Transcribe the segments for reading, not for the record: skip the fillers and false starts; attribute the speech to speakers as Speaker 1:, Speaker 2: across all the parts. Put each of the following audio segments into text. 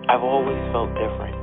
Speaker 1: I've always felt different.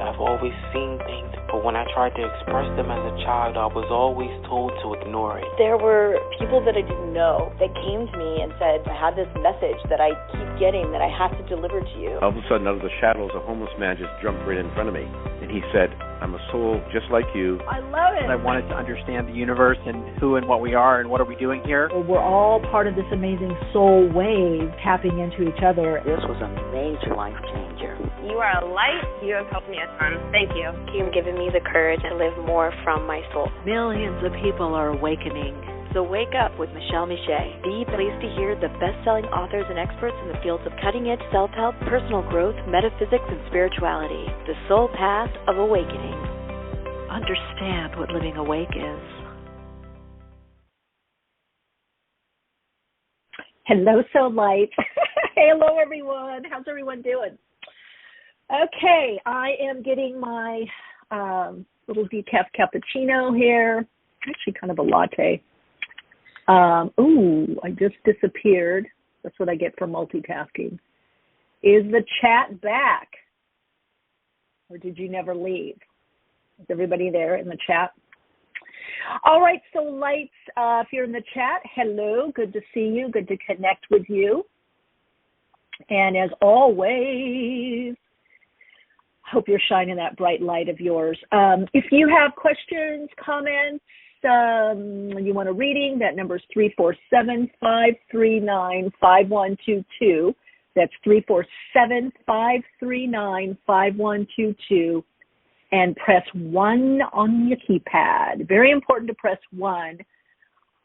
Speaker 1: I've always seen things, but when I tried to express them as a child, I was always told to ignore it.
Speaker 2: There were people that I didn't know that came to me and said, I have this message that I keep getting that I have to deliver to you.
Speaker 3: All of a sudden, out of the shadows, a homeless man just jumped right in front of me. And he said, I'm a soul just like you.
Speaker 4: I love it.
Speaker 5: I wanted to understand the universe and who and what we are and what are we doing here.
Speaker 4: Well, we're all part of this amazing soul wave tapping into each other.
Speaker 6: This was a major life changer.
Speaker 7: You are a light. You have helped me a ton. Thank you.
Speaker 2: You've given me the courage to live more from my soul.
Speaker 8: Millions of people are awakening. So wake up with Michele Meiche. Be pleased to hear the best-selling authors and experts in the fields of cutting-edge self-help, personal growth, metaphysics, and spirituality. The soul path of awakening. Understand what living awake is.
Speaker 4: Hello, Soul Light. Hello, everyone. How's everyone doing? Okay, I am getting my little decaf cappuccino here. Actually, kind of a latte. I just disappeared. That's what I get for multitasking. Is the chat back? Or did you never leave? Is everybody there in the chat? All right, so lights, if you're in the chat, hello. Good to see you. Good to connect with you. And as always, hope you're shining that bright light of yours. If you have questions, comments, you want a reading, that number is 347-539-5122. That's 347-539-5122. And press 1 on your keypad. Very important to press 1.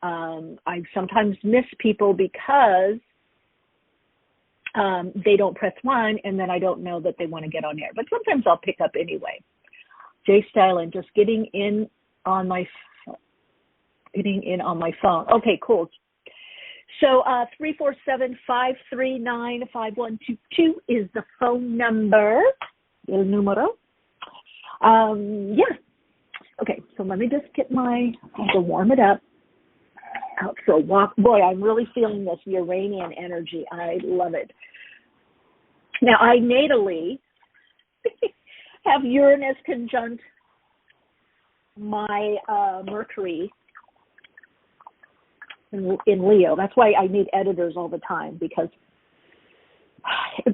Speaker 4: I sometimes miss people because they don't press 1, and then I don't know that they want to get on air. But sometimes I'll pick up anyway. Jay Stylen, just getting in on my phone. Okay, cool. So 347-539-5122 is the phone number. El número. Yeah. Okay, so let me just get I have to warm it up. Out for a walk. Boy, I'm really feeling this Uranian energy. I love it. Now, I natally have Uranus conjunct my Mercury in Leo. That's why I need editors all the time because,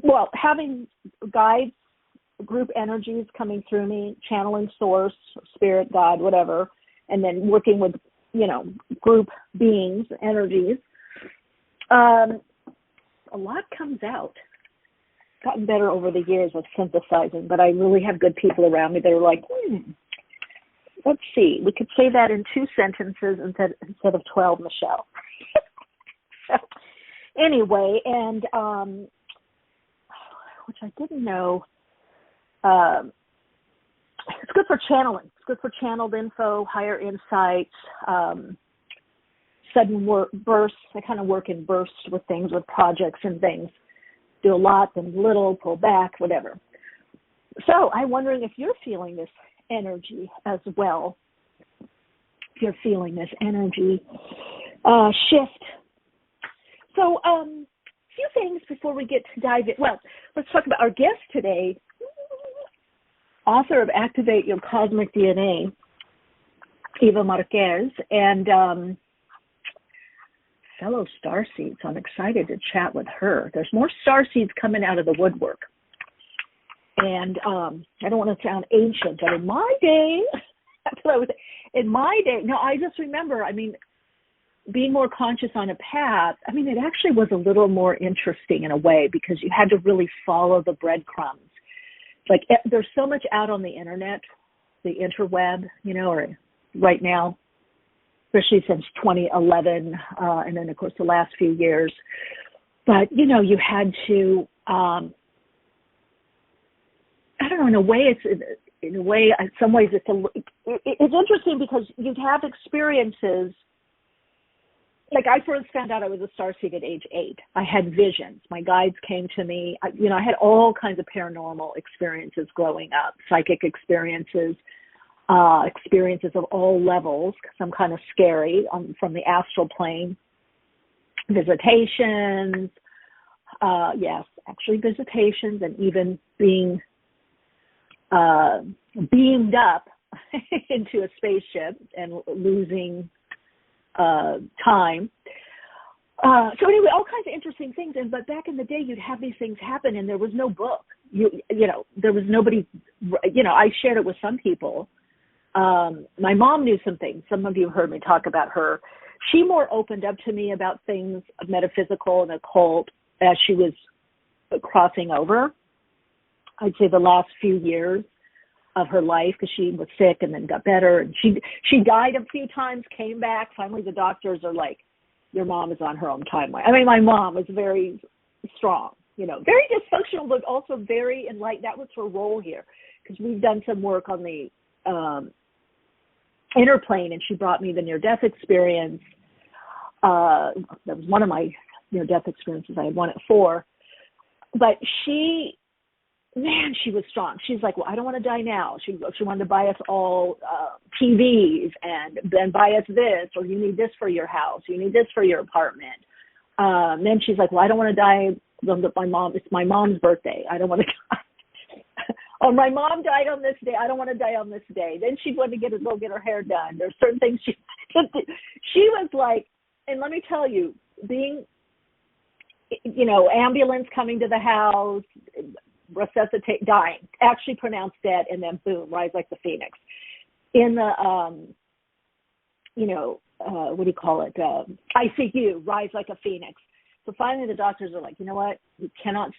Speaker 4: well, having guides, group energies coming through me, channeling source, spirit, God, whatever, and then working with, group beings, energies, a lot comes out. Gotten better over the years of synthesizing, but I really have good people around me that are like, let's see, we could say that in 2 sentences instead of 12, Michele. So, anyway, and which I didn't know, it's good for channeling. It's good for channeled info, higher insights, sudden bursts. I kind of work in bursts with things, with projects and things. Do a lot, then little, pull back, whatever. So I'm wondering if you're feeling this energy as well. If you're feeling this energy shift. So a few things before we get to dive in. Well, let's talk about our guest today, author of Activate Your Cosmic DNA, Eva Marquez, and fellow starseeds. I'm excited to chat with her. There's more starseeds coming out of the woodwork. And I don't want to sound ancient, but in my day, that's what I was saying. In my day, no, I just remember, being more conscious on a path, it actually was a little more interesting in a way because you had to really follow the breadcrumbs. Like there's so much out on the internet, the interweb, or right now, especially since 2011, and then of course the last few years. But you had to, I don't know. In some ways, it's interesting because you have experiences. Like I first found out I was a starseed at age 8. I had visions. My guides came to me. I had all kinds of paranormal experiences growing up, psychic experiences, experiences of all levels, some kind of scary from the astral plane, visitations, Yes, actually visitations, and even being beamed up into a spaceship and losing time. So anyway, all kinds of interesting things. But back in the day, you'd have these things happen, and there was no book. There was nobody. I shared it with some people. My mom knew some things. Some of you heard me talk about her. She more opened up to me about things metaphysical and occult as she was crossing over. I'd say the last few years of her life, because she was sick and then got better. And she died a few times, came back. Finally, the doctors are like, your mom is on her own timeline. I mean, my mom was very strong, very dysfunctional, but also very enlightened. That was her role here, because we've done some work on the inner plane, and she brought me the near-death experience. That was one of my near-death experiences. I had one at 4. But she was strong. She's like, well, I don't want to die now. She wanted to buy us all TVs and then buy us this, or you need this for your house. You need this for your apartment. Then she's like, well, I don't want to die. It's my mom's birthday. I don't want to die. Oh, my mom died on this day. I don't want to die on this day. Then she wanted to go get her hair done. There's certain things she was like, and let me tell you, being, ambulance coming to the house, resuscitate, dying, actually pronounced dead, and then boom, rise like the phoenix. In the, what do you call it? ICU, rise like a phoenix. So finally the doctors are like, you know what? We can't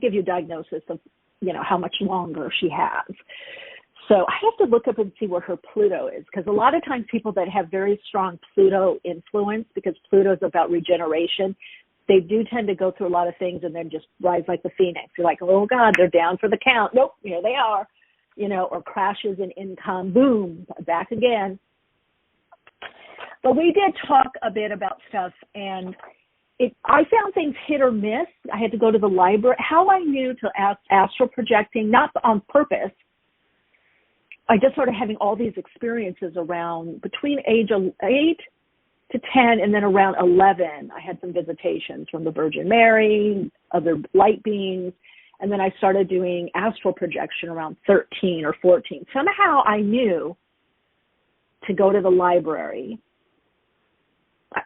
Speaker 4: give you a diagnosis of, how much longer she has. So I have to look up and see where her Pluto is, because a lot of times people that have very strong Pluto influence, because Pluto is about regeneration, they do tend to go through a lot of things and then just rise like the phoenix. You're like, oh, God, they're down for the count. Nope, here they are, or crashes in income, boom, back again. But we did talk a bit about stuff, and I found things hit or miss. I had to go to the library. How I knew to astral projecting, not on purpose, I just started having all these experiences around between age 8 to 10, and then around 11, I had some visitations from the Virgin Mary, other light beings, and then I started doing astral projection around 13 or 14. Somehow I knew to go to the library.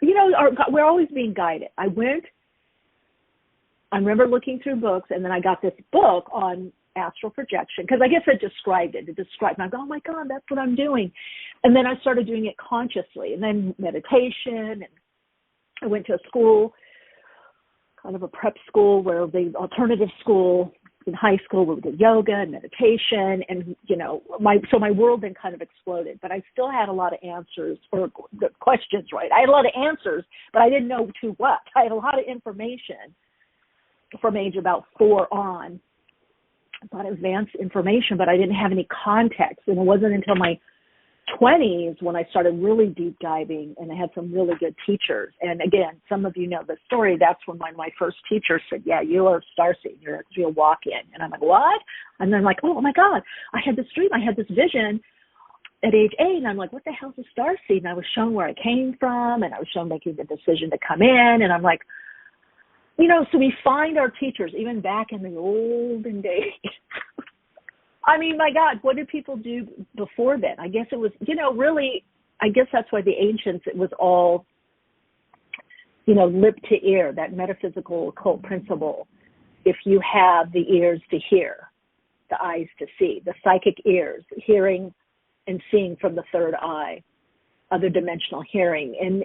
Speaker 4: We're always being guided. I remember looking through books, and then I got this book on astral projection, because I guess it described it. And I go, oh my God, that's what I'm doing. And then I started doing it consciously, and then meditation. And I went to a school, kind of a prep school, where the alternative school in high school where we did yoga and meditation, and my world then kind of exploded. But I still had a lot of answers or questions, right? I had a lot of answers, but I didn't know to what. I had a lot of information from age about 4 on. A lot of advanced information, but I didn't have any context. And it wasn't until my 20s when I started really deep diving, and I had some really good teachers. And again, some of you know the story. That's when my first teacher said, yeah, you are a starseed. You're a walk-in. And I'm like, what? And then I'm like, oh my God, I had this dream. I had this vision at age 8. And I'm like, what the hell is a starseed? And I was shown where I came from, and I was shown making the decision to come in. And I'm like, so we find our teachers, even back in the olden days. I mean, my God, what did people do before then? I guess it was, really, I guess that's why the ancients, it was all, lip to ear, that metaphysical occult principle. If you have the ears to hear, the eyes to see, the psychic ears, hearing and seeing from the third eye, other dimensional hearing. And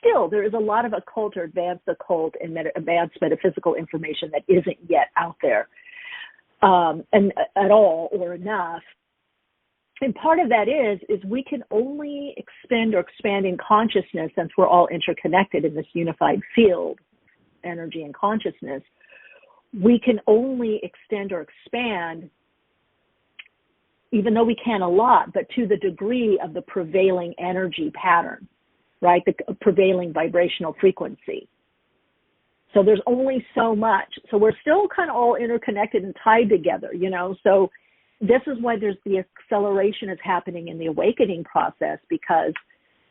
Speaker 4: still there is a lot of occult or advanced occult and advanced metaphysical information that isn't yet out there, and at all or enough. And part of that is we can only expand in consciousness, since we're all interconnected in this unified field, energy and consciousness. We can only extend or expand, even though we can a lot, but to the degree of the prevailing energy pattern, right? The prevailing vibrational frequency. So there's only so much. So we're still kind of all interconnected and tied together, So this is why there's the acceleration is happening in the awakening process, because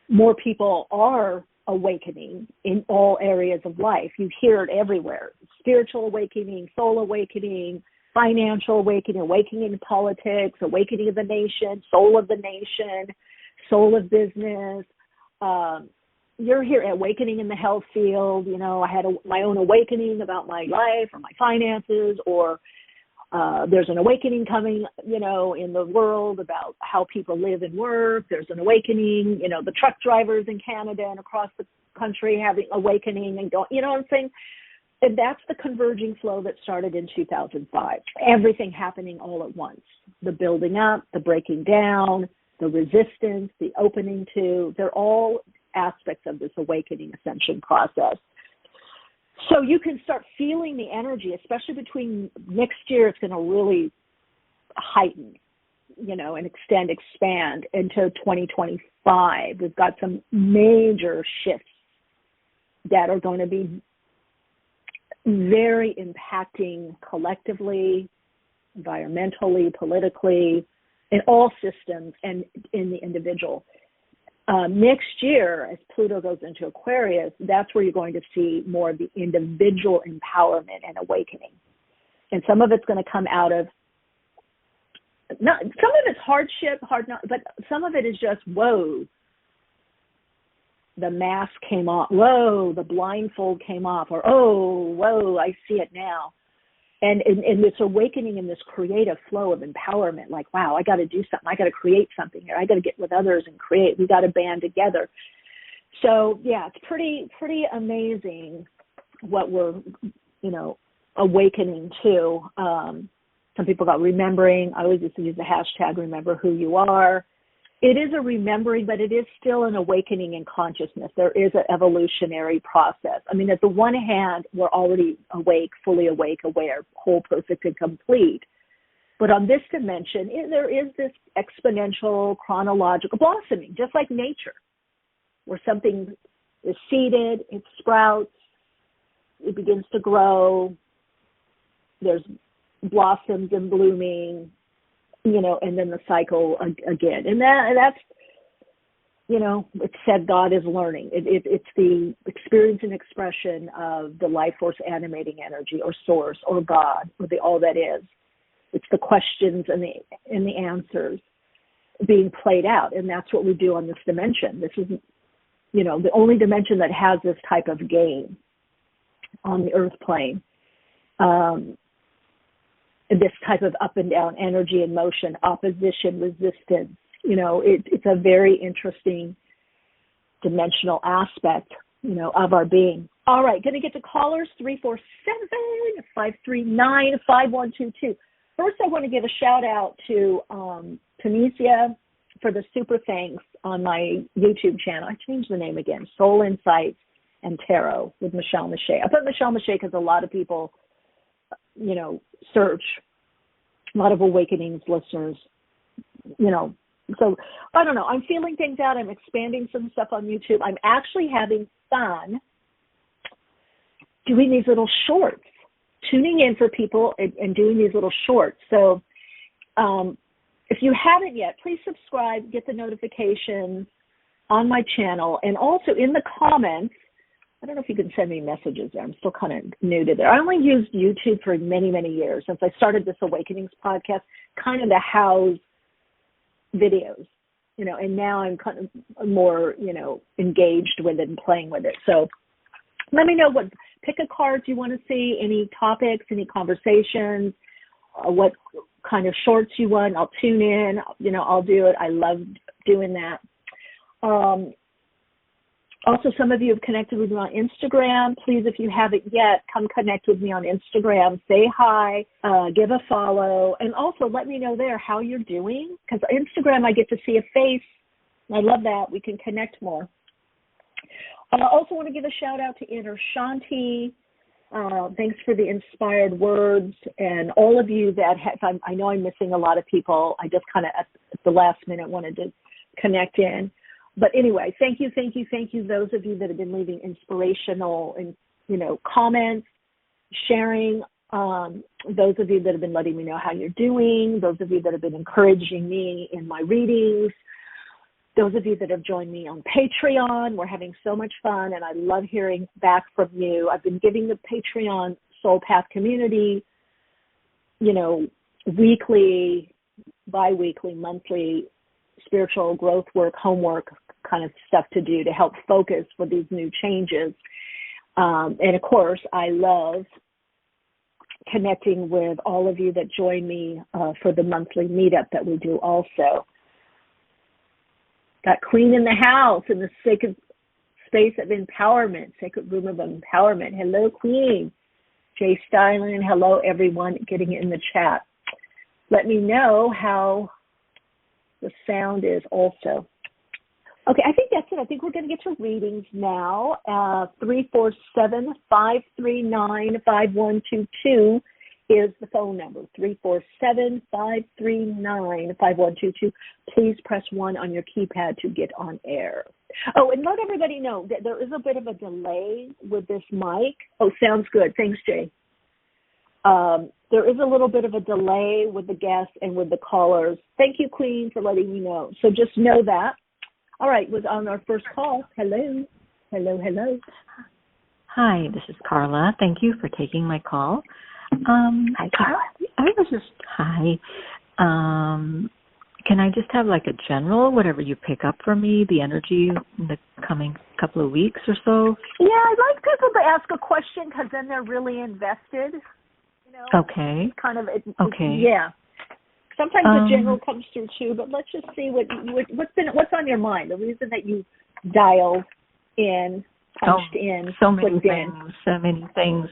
Speaker 4: more people are awakening in all areas of life. You hear it everywhere. Spiritual awakening, soul awakening, financial awakening, awakening in politics, awakening of the nation, soul of business. You're here, awakening in the health field. You know, I had my own awakening about my life or my finances, or there's an awakening coming, you know, in the world about how people live and work. There's an awakening, you know, the truck drivers in Canada and across the country having awakening and going, you know what I'm saying? And that's the converging flow that started in 2005. Everything happening all at once. The building up, the breaking down, the resistance, the opening to, they're all aspects of this awakening ascension process. So you can start feeling the energy, especially between next year, it's going to really heighten, you know, and expand into 2025. We've got some major shifts that are going to be very impacting collectively, environmentally, politically, in all systems and in the individual. Next year, as Pluto goes into Aquarius, that's where you're going to see more of the individual empowerment and awakening. And some of it's going to come out of, some of it's hardship, but some of it is just, whoa, the mask came off, whoa, the blindfold came off, or, oh, whoa, I see it now. And this awakening in this creative flow of empowerment, like, wow, I got to do something. I got to create something here. I got to get with others and create. We got to band together. So, yeah, it's pretty amazing what we're, you know, awakening to. Some people got remembering. I always used to use the hashtag remember who you are. It is a remembering, but it is still an awakening in consciousness. There is an evolutionary process. I mean, at the one hand, we're already awake, fully awake, aware, whole, perfect, and complete. But on this dimension, there is this exponential, chronological blossoming, just like nature, where something is seeded, it sprouts, it begins to grow, there's blossoms and blooming, you know, and then the cycle again. And that's, you know, it's said God is learning. It's the experience and expression of the life force animating energy or source or God or the all that is. It's the questions and the answers being played out. And that's what we do on this dimension. This is, you know, the only dimension that has this type of game on the earth plane. This type of up and down energy and motion, opposition, resistance. You know, it's a very interesting dimensional aspect, you know, of our being. All right, going to get to callers, 347-539-5122. First, I want to give a shout out to Tunisia for the super thanks on my YouTube channel. I changed the name again, Soul Insights and Tarot with Michele Meiche. I put Michele Meiche because a lot of people, you know, search, a lot of awakenings listeners, you know. So, I don't know. I'm feeling things out. I'm expanding some stuff on YouTube. I'm actually having fun doing these little shorts, tuning in for people and doing these little shorts. So, if you haven't yet, please subscribe, get the notifications on my channel, and also in the comments, I don't know if you can send me messages there. I'm still kind of new to there. I only used YouTube for many, many years since I started this Awakenings podcast, kind of to house videos, you know, and now I'm kind of more, you know, engaged with it and playing with it. So let me know pick a card you want to see, any topics, any conversations, what kind of shorts you want. I'll tune in, you know, I'll do it. I love doing that. Also, some of you have connected with me on Instagram. Please, if you haven't yet, come connect with me on Instagram. Say hi, give a follow, and also let me know there how you're doing, because Instagram I get to see a face. I love that. We can connect more. I also want to give a shout-out to Inner Shanti. Thanks for the inspired words, and all of you that have, I know I'm missing a lot of people. I just kind of at the last minute wanted to connect in. But anyway, thank you, those of you that have been leaving inspirational and, you know, comments, sharing, those of you that have been letting me know how you're doing, those of you that have been encouraging me in my readings, those of you that have joined me on Patreon. We're having so much fun, and I love hearing back from you. I've been giving the Patreon Soul Path community, weekly, bi-weekly, monthly spiritual growth work, homework kind of stuff to do to help focus for these new changes. And, of course, I love connecting with all of you that join me for the monthly meetup that we do also. Got Queen in the house in the sacred space of empowerment, sacred room of empowerment. Hello, Queen. Jay Stylen, hello, everyone getting in the chat. Let me know how the sound is also. Okay, I think that's it. I think we're going to get to readings now. 347-539-5122 is the phone number. 347-539-5122. Please press 1 on your keypad to get on air. Oh, and let everybody know that there is a bit of a delay with this mic. Oh, sounds good. Thanks, Jay. There is a little bit of a delay with the guests and with the callers. Thank you, Queen, for letting me know. So just know that. All right, was on our first call. Hello. Hello, hello.
Speaker 9: Hi, this is Carla. Thank you for taking my call.
Speaker 4: Hi, Carla.
Speaker 9: Hi. Can I just have like a general, whatever you pick up for me, the energy in the coming couple of weeks or so?
Speaker 4: Yeah, I'd like people to ask a question because then they're really invested.
Speaker 9: Okay.
Speaker 4: Kind of.
Speaker 9: Okay.
Speaker 4: Yeah. Sometimes the general comes through too, but let's just see what's on your mind. The reason that you dialed in, punched in,
Speaker 9: so many
Speaker 4: things,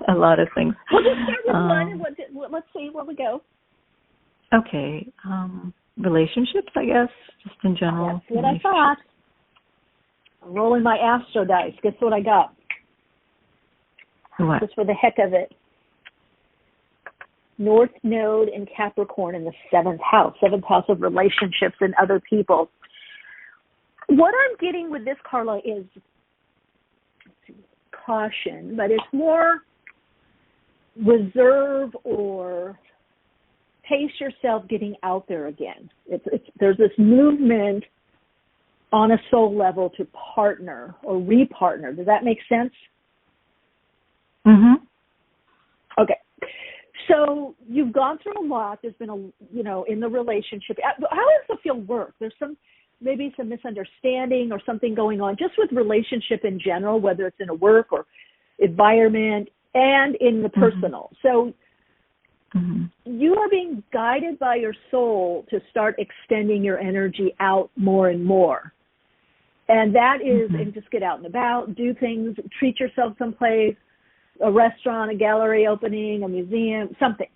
Speaker 9: a lot of things.
Speaker 4: We'll just start with one, and let's see where we go.
Speaker 9: Okay, relationships, I guess, just in general.
Speaker 4: That's what I thought. I'm rolling my Astro dice. Guess what I got?
Speaker 9: What?
Speaker 4: Just for the heck of it. North Node in Capricorn in the 7th house of relationships and other people. What I'm getting with this, Carla, is caution, but it's more reserve or pace yourself getting out there again. There's this movement on a soul level to partner or repartner. Does that make sense?
Speaker 9: Mm-hmm.
Speaker 4: Okay. So you've gone through a lot. There's been in the relationship. How does the field work? There's maybe some misunderstanding or something going on just with relationship in general, whether it's in a work or environment and in the personal. So you are being guided by your soul to start extending your energy out more and more. And that is, and just get out and about, do things, treat yourself someplace, a restaurant, a gallery opening, a museum, something.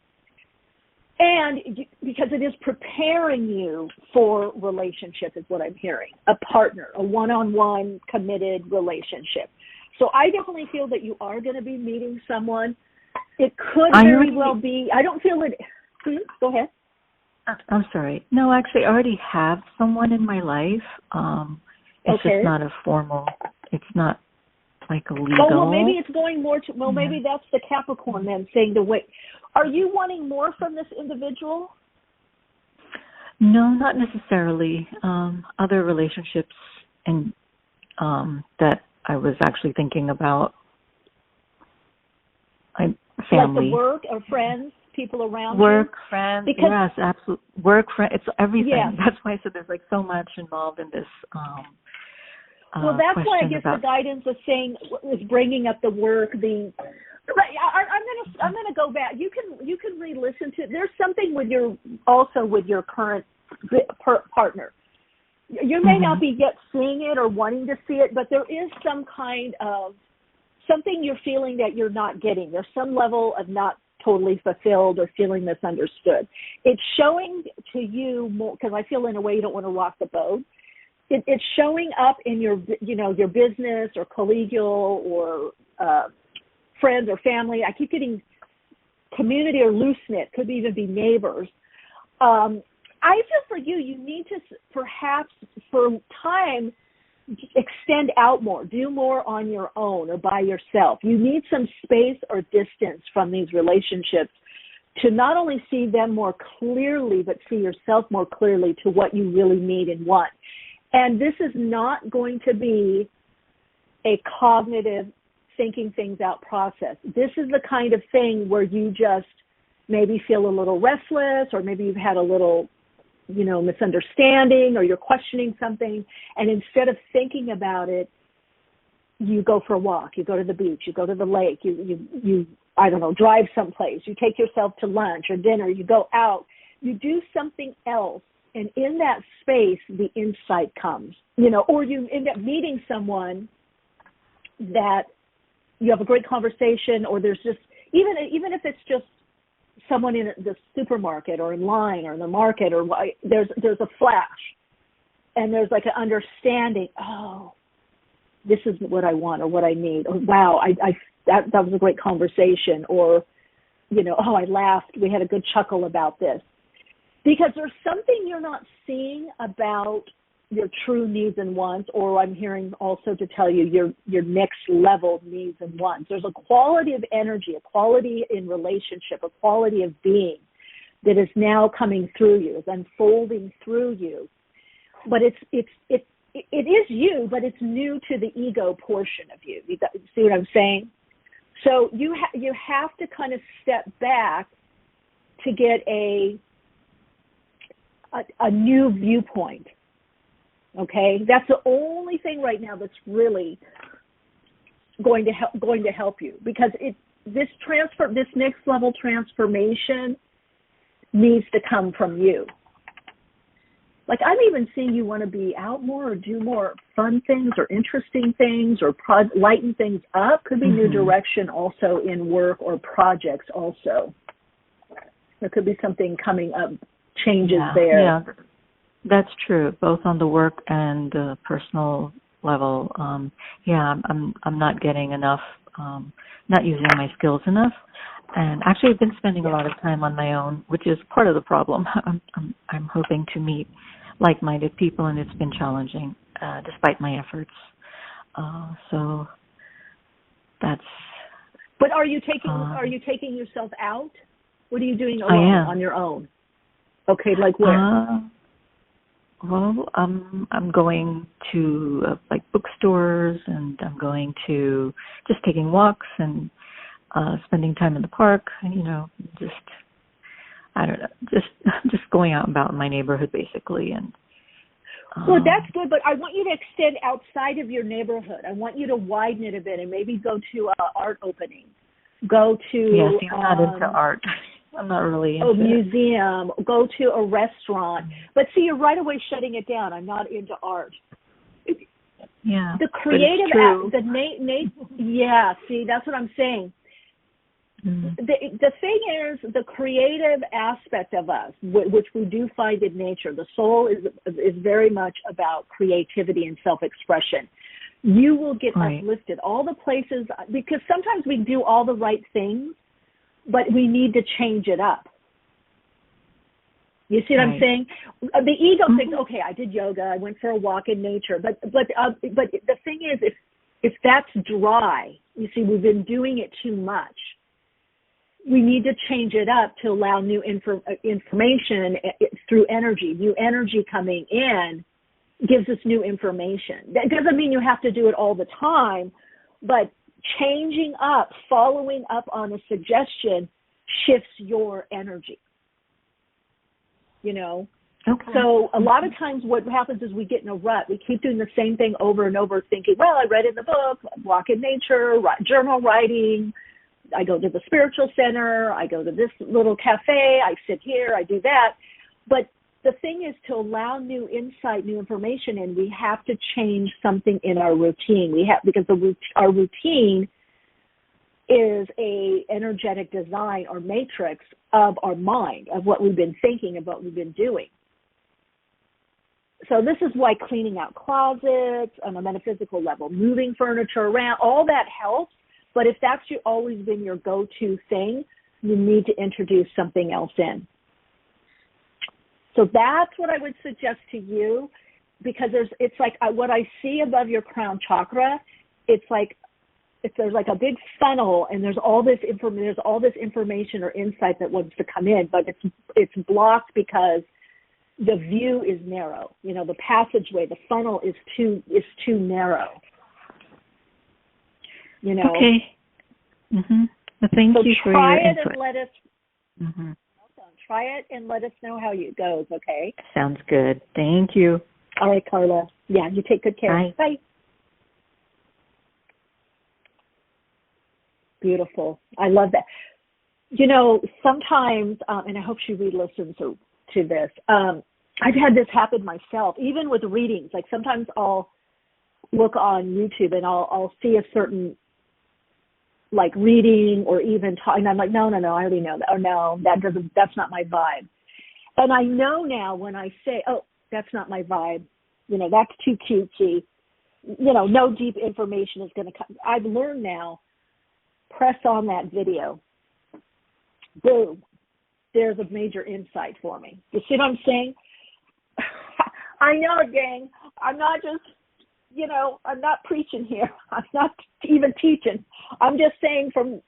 Speaker 4: And because it is preparing you for relationship is what I'm hearing, a partner, a one-on-one committed relationship. So I definitely feel that you are going to be meeting someone. It could very well be, I don't feel it. Go ahead.
Speaker 9: I'm sorry. No, actually, I already have someone in my life. It's just not a formal, it's not like a legal.
Speaker 4: Oh, well, maybe it's going more to, maybe that's the Capricorn then saying to wait. Are you wanting more from this individual?
Speaker 9: No, not necessarily. Other relationships and that I was actually thinking about. Family.
Speaker 4: Like the work or friends, people around
Speaker 9: work,
Speaker 4: you?
Speaker 9: Friends,
Speaker 4: because,
Speaker 9: yes, absolutely. Work, friends, it's everything.
Speaker 4: Yeah.
Speaker 9: That's why I said there's like so much involved in this.
Speaker 4: Well, that's why I guess the guidance is saying is bringing up the work. I'm gonna go back. You can re-listen to. There's something with your current partner. You may not be yet seeing it or wanting to see it, but there is some kind of something you're feeling that you're not getting. There's some level of not totally fulfilled or feeling misunderstood. It's showing to you more because I feel in a way you don't want to rock the boat. It's showing up in your business or collegial or friends or family. I keep getting community or loose-knit, could even be neighbors. I feel for you need to perhaps for time extend out more, do more on your own or by yourself. You need some space or distance from these relationships to not only see them more clearly, but see yourself more clearly to what you really need and want. And this is not going to be a cognitive thinking things out process. This is the kind of thing where you just maybe feel a little restless, or maybe you've had a little, misunderstanding, or you're questioning something. And instead of thinking about it, you go for a walk, you go to the beach, you go to the lake, you I don't know, drive someplace, you take yourself to lunch or dinner, you go out, you do something else. And in that space, the insight comes, or you end up meeting someone that you have a great conversation, or there's just, even if it's just someone in the supermarket or in line or in the market, or there's a flash, and there's like an understanding, oh, this is what I want or what I need, or wow, that was a great conversation, or, oh, I laughed, we had a good chuckle about this. Because there's something you're not seeing about your true needs and wants, or I'm hearing also to tell you your next level needs and wants. There's a quality of energy, a quality in relationship, a quality of being that is now coming through you, is unfolding through you. But it is you, but it's new to the ego portion of you. You see what I'm saying? So you have to kind of step back to get a new viewpoint. Okay, that's the only thing right now that's really going to help you, because this next level transformation needs to come from you. Like, I'm even seeing you want to be out more or do more fun things or interesting things or lighten things up. Could be new direction also in work or projects also. There could be something coming up, changes there.
Speaker 9: Yeah, that's true, both on the work and the personal level. I'm not getting enough, not using my skills enough. And actually, I've been spending a lot of time on my own, which is part of the problem. I'm hoping to meet like-minded people, and it's been challenging despite my efforts. So that's.
Speaker 4: But are you taking yourself out? What are you doing alone on your own? Okay, like where?
Speaker 9: Well, I'm going to like bookstores, and I'm going to just taking walks and spending time in the park. Just I don't know, just going out and about in my neighborhood basically. And
Speaker 4: well, that's good, but I want you to extend outside of your neighborhood. I want you to widen it a bit and maybe go to an art opening. Go to
Speaker 9: yes, I'm not into art. I'm not really into
Speaker 4: a museum. Go to a restaurant. But see, you're right away shutting it down. I'm not into art.
Speaker 9: Yeah,
Speaker 4: the creative, see, that's what I'm saying. Mm-hmm. The thing is, the creative aspect of us, which we do find in nature, the soul is very much about creativity and self-expression. You will get uplifted. All the places, because sometimes we do all the right things, but we need to change it up. You see what I'm saying? The ego thinks, okay, I did yoga, I went for a walk in nature, but the thing is, if that's dry, you see, we've been doing it too much. We need to change it up to allow new information through energy. New energy coming in gives us new information. That doesn't mean you have to do it all the time, but changing up, following up on a suggestion shifts your energy. Okay. So a lot of times what happens is we get in a rut. We keep doing the same thing over and over, thinking, well, I read in the book, walk in nature, journal writing, I go to the spiritual center, I go to this little cafe, I sit here, I do that. But the thing is, to allow new insight, new information in, we have to change something in our routine. Because our routine is a energetic design or matrix of our mind, of what we've been thinking, of what we've been doing. So this is why cleaning out closets on a metaphysical level, moving furniture around, all that helps. But if that's always been your go-to thing, you need to introduce something else in. So that's what I would suggest to you, because it's like what I see above your crown chakra. It's like there's like a big funnel, and there's all this information or insight that wants to come in, but it's blocked because the view is narrow. You know, the passageway, the funnel is too narrow. You know.
Speaker 9: Okay. Well, thank you for your input.
Speaker 4: And let us. Try it and let us know how it goes. Okay.
Speaker 9: Sounds good. Thank you.
Speaker 4: All right, Carla. Yeah, you take good care.
Speaker 9: Bye.
Speaker 4: Bye. Beautiful. I love that. You know, sometimes, and I hope she re-listens to this. I've had this happen myself, even with readings. Like sometimes I'll look on YouTube and I'll see a certain like reading or even talk, and I'm like, no, I already know that. Or no, that's not my vibe. And I know now when I say, oh, that's not my vibe, you know, that's too cutesy, you know, no deep information is going to come. I've learned now, press on that video. Boom. There's a major insight for me. You see what I'm saying? I know, gang. I'm not just, you know, I'm not preaching here. I'm not even teaching. I'm just saying from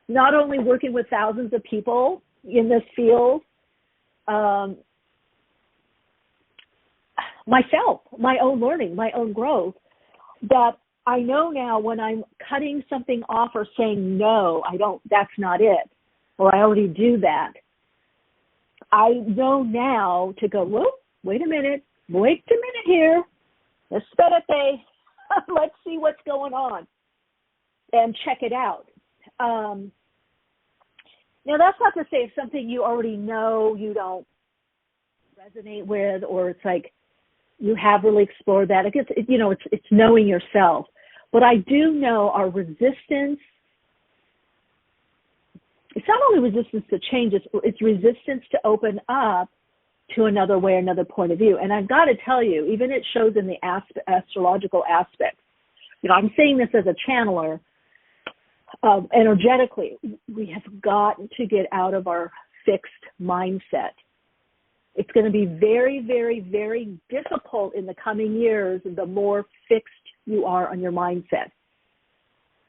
Speaker 4: not only working with thousands of people in this field, myself, my own learning, my own growth, that I know now when I'm cutting something off or saying, no, that's not it, or I already do that, I know now to go, whoop, wait a minute here. Espérate. Let's see what's going on and check it out. Now, that's not to say if something you already know you don't resonate with, or it's like you have really explored that. I guess, you know, it's knowing yourself. But I do know our resistance, it's not only resistance to change, it's resistance to open up to another way, another point of view. And I've got to tell you, even it shows in the astrological aspects. You know, I'm saying this as a channeler, energetically, we have got to get out of our fixed mindset. It's going to be very, very, very difficult in the coming years the more fixed you are on your mindset.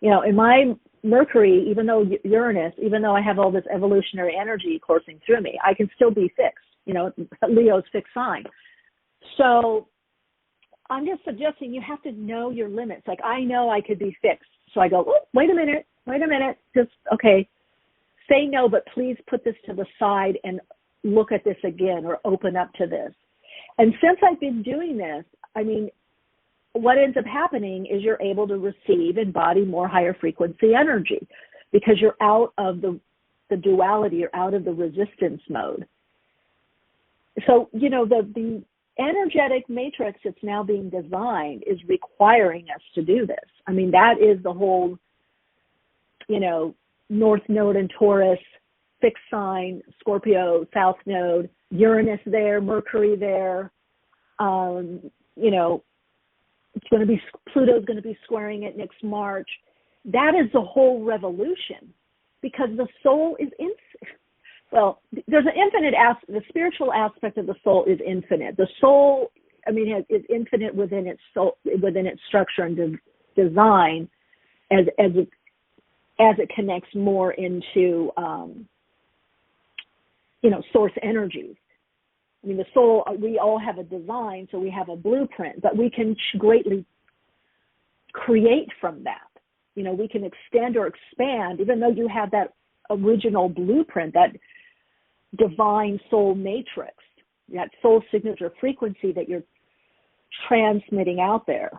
Speaker 4: You know, in my Mercury, even though Uranus, even though I have all this evolutionary energy coursing through me, I can still be fixed. You know, Leo's fixed sign. So I'm just suggesting you have to know your limits. Like, I know I could be fixed. So I go, oh, wait a minute. Just, okay, say no, but please put this to the side and look at this again, or open up to this. And since I've been doing this, I mean, what ends up happening is you're able to receive, embody more higher frequency energy, because you're out of the duality, you're out of the resistance mode. So, you know, the energetic matrix that's now being designed is requiring us to do this. I mean, that is the whole, you know, North Node in Taurus, fixed sign, Scorpio, South Node, Uranus there, Mercury there. You know, Pluto's going to be squaring it next March. That is the whole revolution, because the soul is well, there's an infinite the spiritual aspect of the soul is infinite. The soul, I mean, is infinite within its soul, within its structure and design, as it connects more into, you know, source energies. I mean, the soul, we all have a design, so we have a blueprint, but we can greatly create from that. You know, we can extend or expand, even though you have that original blueprint, that divine soul matrix, that soul signature frequency that you're transmitting out there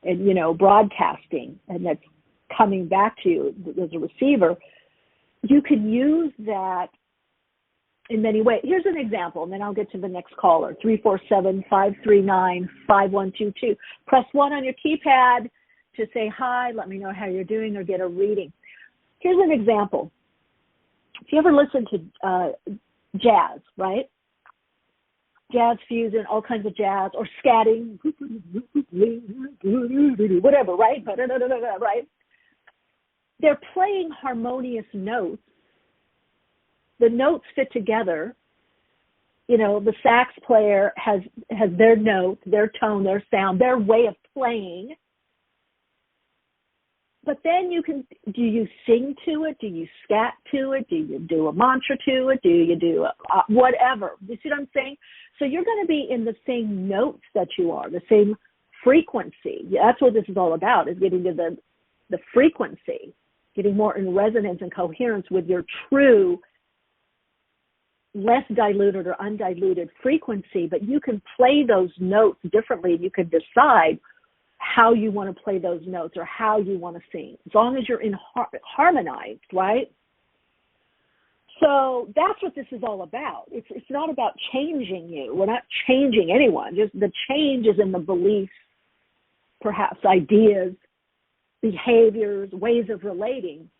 Speaker 4: and, you know, broadcasting, and that's coming back to you as a receiver. You can use that in many ways. Here's an example, and then I'll get to the next caller, 347-539-5122. Press 1 on your keypad to say hi, let me know how you're doing, or get a reading. Here's an example. If you ever listen to jazz, right? Jazz fusion, all kinds of jazz, or scatting, whatever, right? Right? They're playing harmonious notes. The notes fit together. You know, the sax player has their note, their tone, their sound, their way of playing. But then do you sing to it? Do you scat to it? Do you do a mantra to it? Do you do whatever? You see what I'm saying? So you're going to be in the same notes that you are, the same frequency. That's what this is all about, is getting to the frequency, getting more in resonance and coherence with your true, less diluted or undiluted frequency. But you can play those notes differently. You can decide how you want to play those notes or how you want to sing, as long as you're in harmonized, right? So that's what this is all about. It's not about changing you. We're not changing anyone. Just the change is in the beliefs, perhaps ideas, behaviors, ways of relating.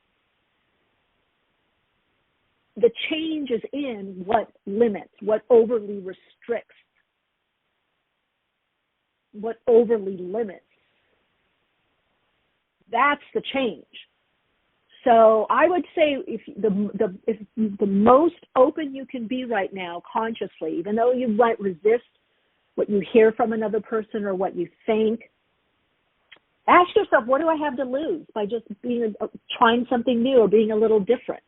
Speaker 4: The change is in what limits, what overly restricts, what overly limits. That's the change. So I would say if the most open you can be right now consciously, even though you might resist what you hear from another person or what you think, ask yourself, what do I have to lose by just trying something new or being a little different?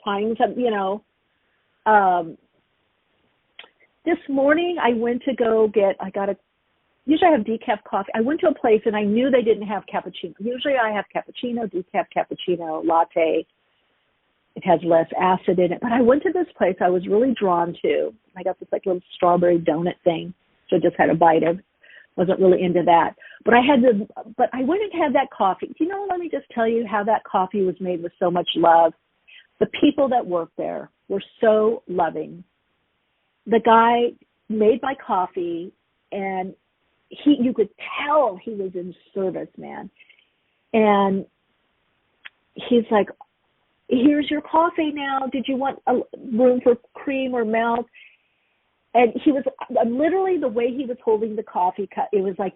Speaker 4: Trying something, this morning I went to go usually I have decaf coffee. I went to a place and I knew they didn't have cappuccino. Usually I have cappuccino, decaf cappuccino, latte. It has less acid in it. But I went to this place I was really drawn to. I got this little strawberry donut thing, so I just had a bite of. Wasn't really into that. But I went and had that coffee. Let me just tell you how that coffee was made with so much love. The people that worked there were so loving. The guy made my coffee, and you could tell he was in service, man. And he's like, here's your coffee now. Did you want a room for cream or milk? And he was literally, the way he was holding the coffee cup, it was like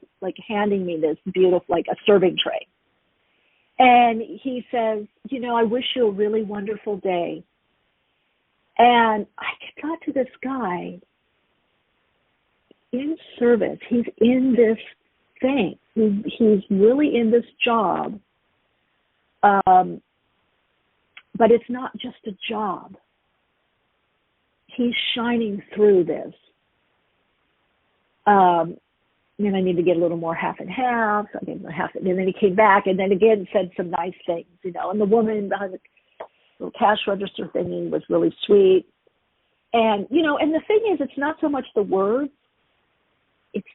Speaker 4: handing me this beautiful, like a serving tray. And he says, I wish you a really wonderful day. And I got to this guy in service. He's in this thing. He's really in this job. But it's not just a job. He's shining through this. And I need to get a little more half and half. So I gave him half, and then he came back and then again said some nice things, And the woman behind the little cash register thingy was really sweet. And, and the thing is, it's not so much the words, it's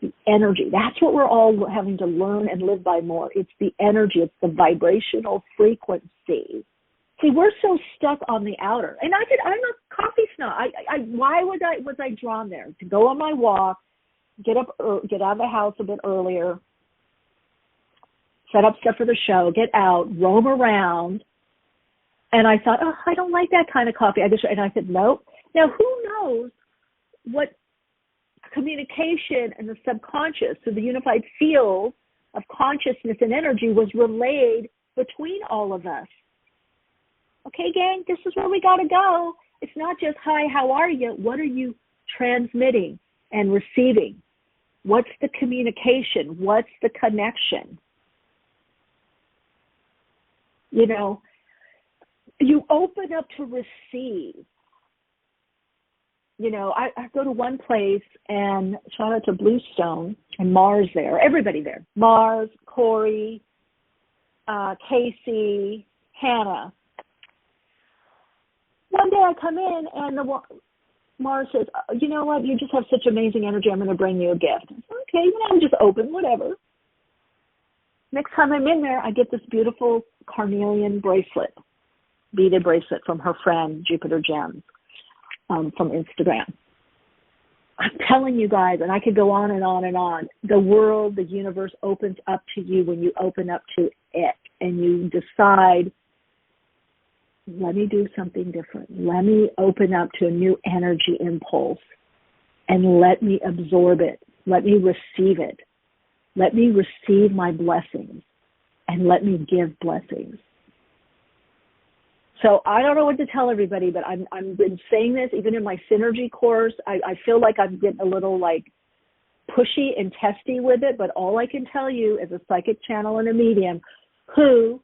Speaker 4: the energy. That's what we're all having to learn and live by more. It's the energy. It's the vibrational frequency. See, we're so stuck on the outer. And I'm a coffee snob. Why was I drawn there? To go on my walk, get out of the house a bit earlier, set up stuff for the show, get out, roam around. And I thought, I don't like that kind of coffee. And I said, nope. Now, who knows what communication and the subconscious, so the unified field of consciousness and energy was relayed between all of us. Okay, gang, this is where we got to go. It's not just, hi, how are you? What are you transmitting and receiving? What's the communication? What's the connection? You open up to receive. I go to one place, and shout out to Bluestone and Mars there, everybody there. Mars, Corey, Casey, Hannah. One day I come in, and Mars says, you know what, you just have such amazing energy, I'm going to bring you a gift. Okay, I'm just open, whatever. Next time I'm in there, I get this beautiful carnelian bracelet, beaded bracelet from her friend, Jupiter Gems, from Instagram. I'm telling you guys, and I could go on and on and on, the world, the universe opens up to you when you open up to it, and you decide, let me do something different. Let me open up to a new energy impulse and let me absorb it. Let me receive it. Let me receive my blessings and let me give blessings. So I don't know what to tell everybody, but I've been saying this even in my Synergy course. I feel like I'm getting a little pushy and testy with it, but all I can tell you as a psychic channel and a medium who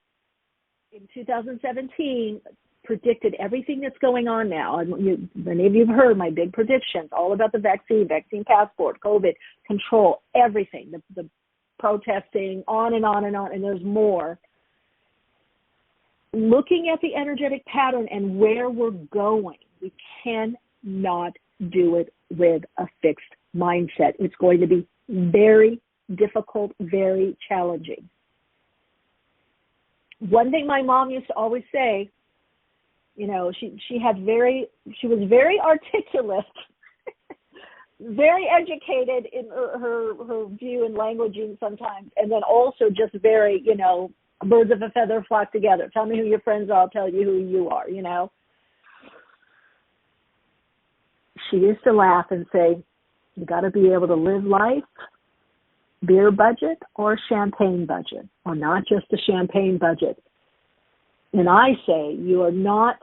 Speaker 4: in 2017 predicted everything that's going on now. And many of you have heard my big predictions all about the vaccine passport, COVID control, everything, the protesting, on and on and on, and there's more. Looking at the energetic pattern and where we're going, we cannot do it with a fixed mindset. It's going to be very difficult, very challenging. One thing my mom used to always say, you know, she was very articulate, very educated in her view and languaging sometimes, and then also just very, you know, birds of a feather flock together. Tell me who your friends are, I'll tell you who you are, you know. She used to laugh and say, you got to be able to live life, beer budget or champagne budget, or not just a champagne budget. And I say you are not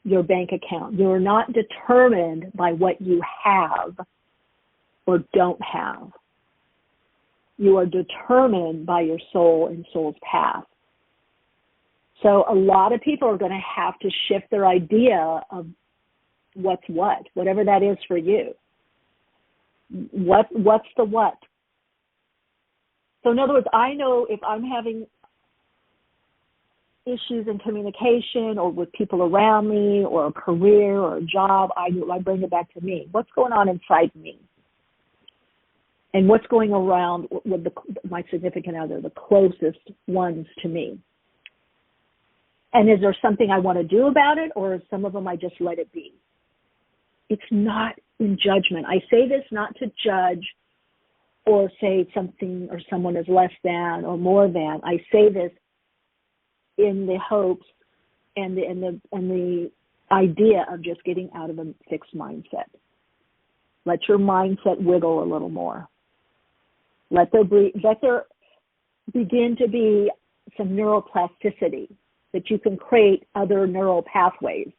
Speaker 4: your bank account. You are not determined by what you have or don't have. You are determined by your soul and soul's path. So a lot of people are going to have to shift their idea of what's what, whatever that is for you. What's the what? So in other words, I know if I'm having issues in communication or with people around me or a career or a job, I bring it back to me. What's going on inside me? And what's going around with my significant other, the closest ones to me? And is there something I want to do about it, or some of them I just let it be? It's not in judgment. I say this not to judge or say something or someone is less than or more than. I say this in the hopes and the idea of just getting out of a fixed mindset. Let your mindset wiggle a little more. Let there begin to be some neuroplasticity, that you can create other neural pathways,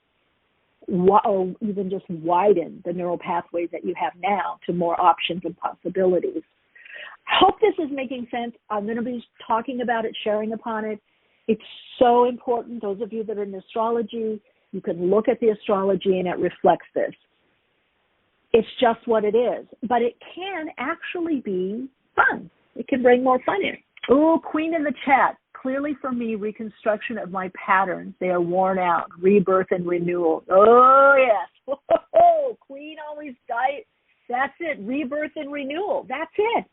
Speaker 4: or even just widen the neural pathways that you have now to more options and possibilities. I hope this is making sense. I'm going to be talking about it, sharing upon it. It's so important. Those of you that are in astrology, you can look at the astrology and it reflects this. It's just what it is. But it can actually be fun. It can bring more fun in. Oh, Queen in the chat. Clearly for me, reconstruction of my patterns. They are worn out. Rebirth and renewal. Oh, yes. Oh, Queen always died. That's it. Rebirth and renewal. That's it.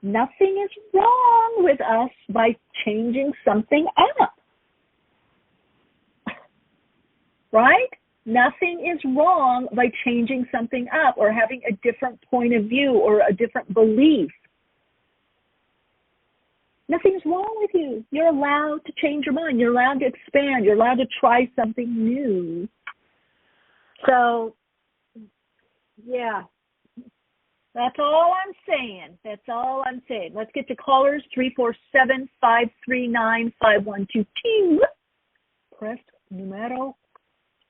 Speaker 4: Nothing is wrong with us by changing something up. Right? Nothing is wrong by changing something up or having a different point of view or a different belief. Nothing's wrong with you. You're allowed to change your mind. You're allowed to expand. You're allowed to try something new. So, yeah. That's all I'm saying. That's all I'm saying. Let's get to callers, 347-539-5122. Press numero.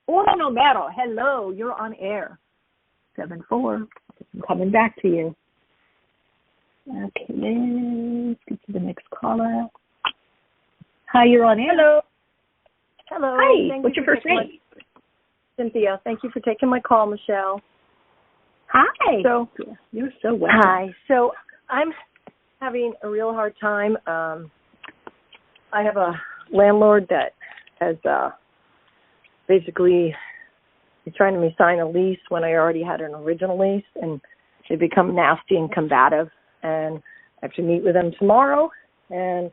Speaker 4: Uno numero. Hello, you're on air. 74. I'm coming back to you. Okay, let's get to the next caller. Hi, you're on air.
Speaker 10: Hello. Hello.
Speaker 4: Hi, what's your first name?
Speaker 10: Cynthia. Thank you for taking my call, Michelle.
Speaker 4: Hi.
Speaker 10: So
Speaker 4: you're so welcome.
Speaker 10: Hi. So I'm having a real hard time. I have a landlord that has basically he's trying to sign a lease when I already had an original lease, and they become nasty and combative. And I have to meet with them tomorrow. And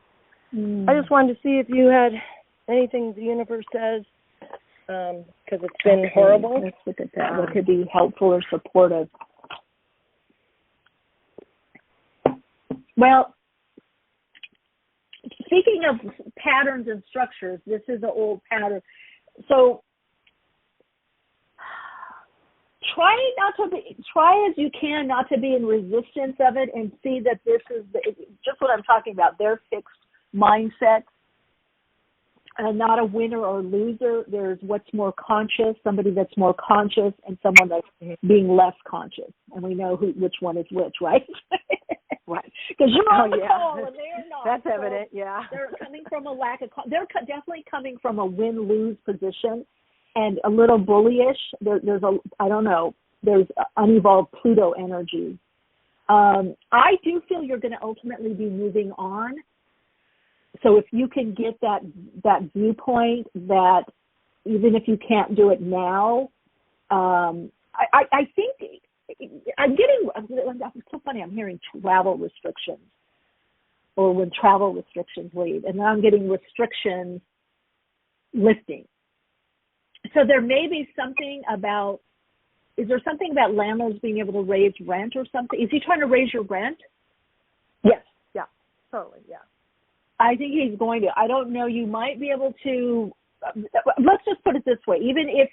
Speaker 10: I just wanted to see if you had anything the universe says, because it's been horrible.
Speaker 4: Let's look at that. What could be helpful or supportive? Well, speaking of patterns and structures, this is an old pattern. So try as you can not to be in resistance of it, and see that this is just what I'm talking about. Their fixed mindset. not a winner or loser. There's what's more conscious, somebody that's more conscious, and someone that's being less conscious. And we know which one is which, right? Right. Because you're on the call and they're not.
Speaker 10: That's
Speaker 4: so
Speaker 10: evident, yeah.
Speaker 4: They're coming from a lack of, they're definitely coming from a win-lose position and a little bullyish. There's I don't know, there's unevolved Pluto energy. I do feel you're going to ultimately be moving on. So if you can get that viewpoint that even if you can't do it now, I think it's so funny, I'm hearing travel restrictions or when travel restrictions leave, and then I'm getting restrictions lifting. So there may be something about, is there something about landlords being able to raise rent or something? Is he trying to raise your rent?
Speaker 10: Yes, yeah, totally, yeah.
Speaker 4: I think he's going to. I don't know. You might be able to. Let's just put it this way: even if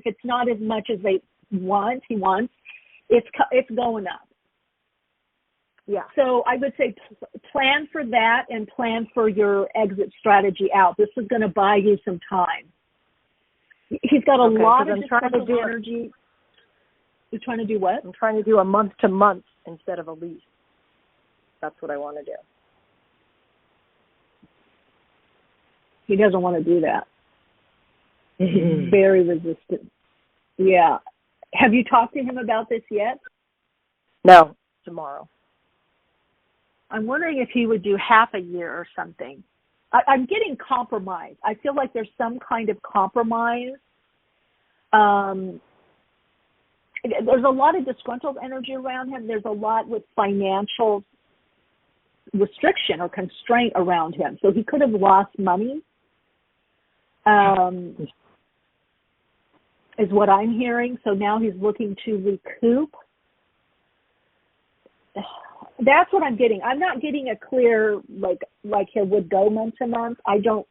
Speaker 4: it's not as much as he wants, it's going up.
Speaker 10: Yeah.
Speaker 4: So I would say plan for that and plan for your exit strategy out. This is going to buy you some time. He's got a lot of disgruntled energy. You're trying to do what?
Speaker 10: I'm trying to do a month-to-month instead of a lease. That's what I want to do.
Speaker 4: He doesn't want to do that. He's very resistant. Yeah. Have you talked to him about this yet?
Speaker 10: No, tomorrow.
Speaker 4: I'm wondering if he would do half a year or something. I'm getting compromise. I feel like there's some kind of compromise. There's a lot of disgruntled energy around him. There's a lot with financial restriction or constraint around him. So he could have lost money, is what I'm hearing. So now he's looking to recoup. That's what I'm getting. I'm not getting a clear, like he would go month to month. I don't,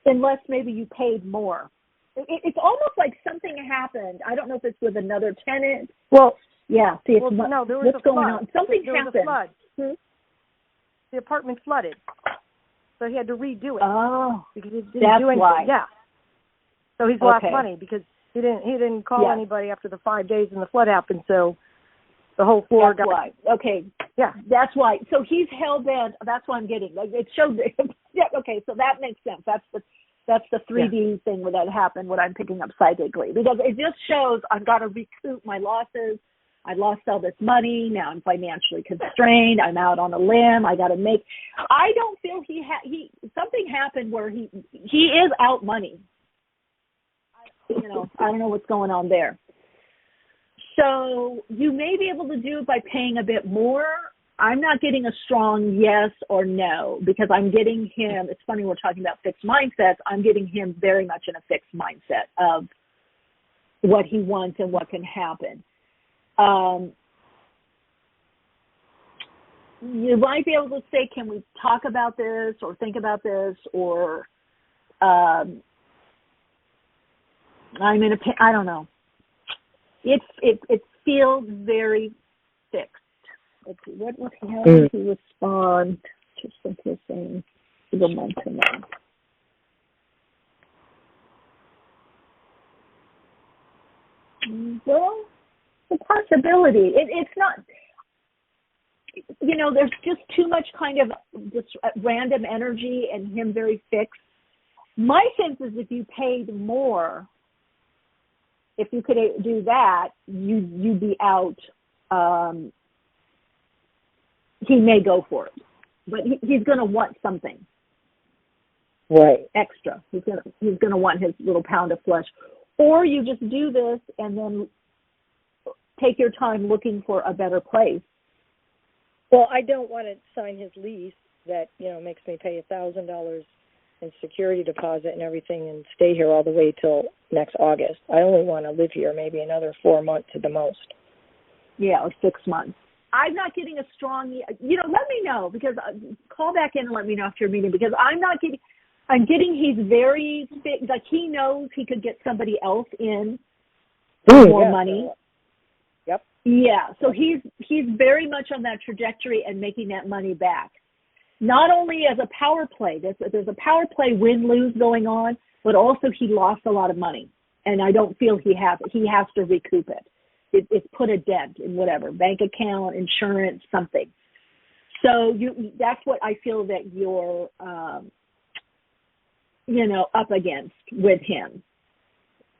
Speaker 4: unless maybe you paid more. It's almost like something happened. I don't know if it's with another tenant.
Speaker 10: Well,
Speaker 4: yeah. See,
Speaker 10: there was
Speaker 4: what's
Speaker 10: a
Speaker 4: going
Speaker 10: flood.
Speaker 4: on? Something
Speaker 10: there
Speaker 4: happened.
Speaker 10: Was a flood. The apartment flooded, so he had to redo it.
Speaker 4: Oh,
Speaker 10: because he didn't
Speaker 4: that's
Speaker 10: do anything.
Speaker 4: why.
Speaker 10: Yeah. So he's lost money because he didn't call anybody after the 5 days and the flood happened. So the whole floor got.
Speaker 4: Why. Okay.
Speaker 10: Yeah.
Speaker 4: That's why. So he's hell bent. That's what I'm getting. Like it showed. Yeah. Okay. So that makes sense. That's the 3D thing where that happened. What I'm picking up psychically, because it just shows I've got to recoup my losses. I lost all this money. Now I'm financially constrained. I'm out on a limb. I got to make. I don't feel something happened where he is out money. I don't know what's going on there. So you may be able to do it by paying a bit more. I'm not getting a strong yes or no because I'm getting him. It's funny we're talking about fixed mindsets. I'm getting him very much in a fixed mindset of what he wants and what can happen. You might be able to say, can we talk about this or think about this or I don't know. It feels very fixed. What how did he respond to something saying the month to month? Well, the possibility. It's not. There's just too much kind of just random energy and him very fixed. My sense is if you paid more, if you could do that, you'd be out. He may go for it, but he's going to want something,
Speaker 10: right?
Speaker 4: Extra. He's going to want his little pound of flesh, or you just do this and then take your time looking for a better place.
Speaker 10: Well, I don't want to sign his lease that makes me pay $1,000 in security deposit and everything and stay here all the way till next August. I only want to live here maybe another 4 months at the most.
Speaker 4: Yeah, or 6 months. I'm not getting a strong, let me know because call back in and let me know after your meeting because I'm getting he's very, like he knows he could get somebody else in for more money. Yeah, so he's very much on that trajectory and making that money back. not only as a power play, there's a power play win-lose going on, but also he lost a lot of money. And I don't feel he has to recoup it. It's put a dent in whatever, bank account, insurance, something. So that's what I feel that you're, up against with him.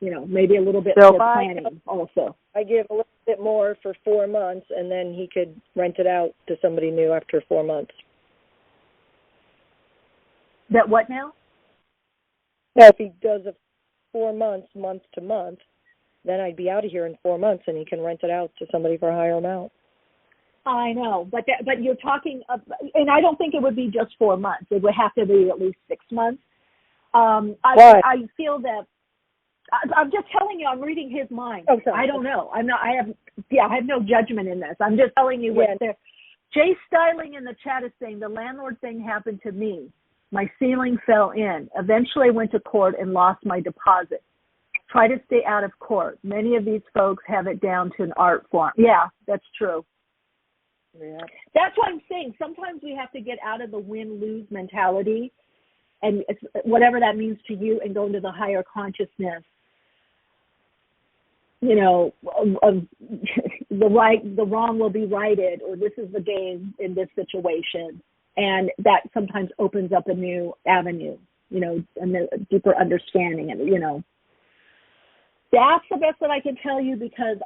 Speaker 4: Maybe a little bit more planning also.
Speaker 10: I give a little bit more for 4 months, and then he could rent it out to somebody new after 4 months.
Speaker 4: That what now?
Speaker 10: Now, if he does it 4 months, month to month, then I'd be out of here in 4 months, and he can rent it out to somebody for a higher amount.
Speaker 4: I know, but you're talking, and I don't think it would be just 4 months. It would have to be at least 6 months. I feel that I'm just telling you. I'm reading his mind.
Speaker 10: Oh, sorry.
Speaker 4: I don't know. I'm not. I have no judgment in this. I'm just telling you what's there. Jay Styling in the chat is saying the landlord thing happened to me. My ceiling fell in. Eventually, I went to court and lost my deposit. Try to stay out of court. Many of these folks have it down to an art form. Yeah, that's true.
Speaker 10: Yeah.
Speaker 4: That's what I'm saying. Sometimes we have to get out of the win-lose mentality, and whatever that means to you, and go into the higher consciousness. Of the wrong will be righted, or this is the game in this situation, and that sometimes opens up a new avenue, and a deeper understanding, and that's the best that I can tell you, because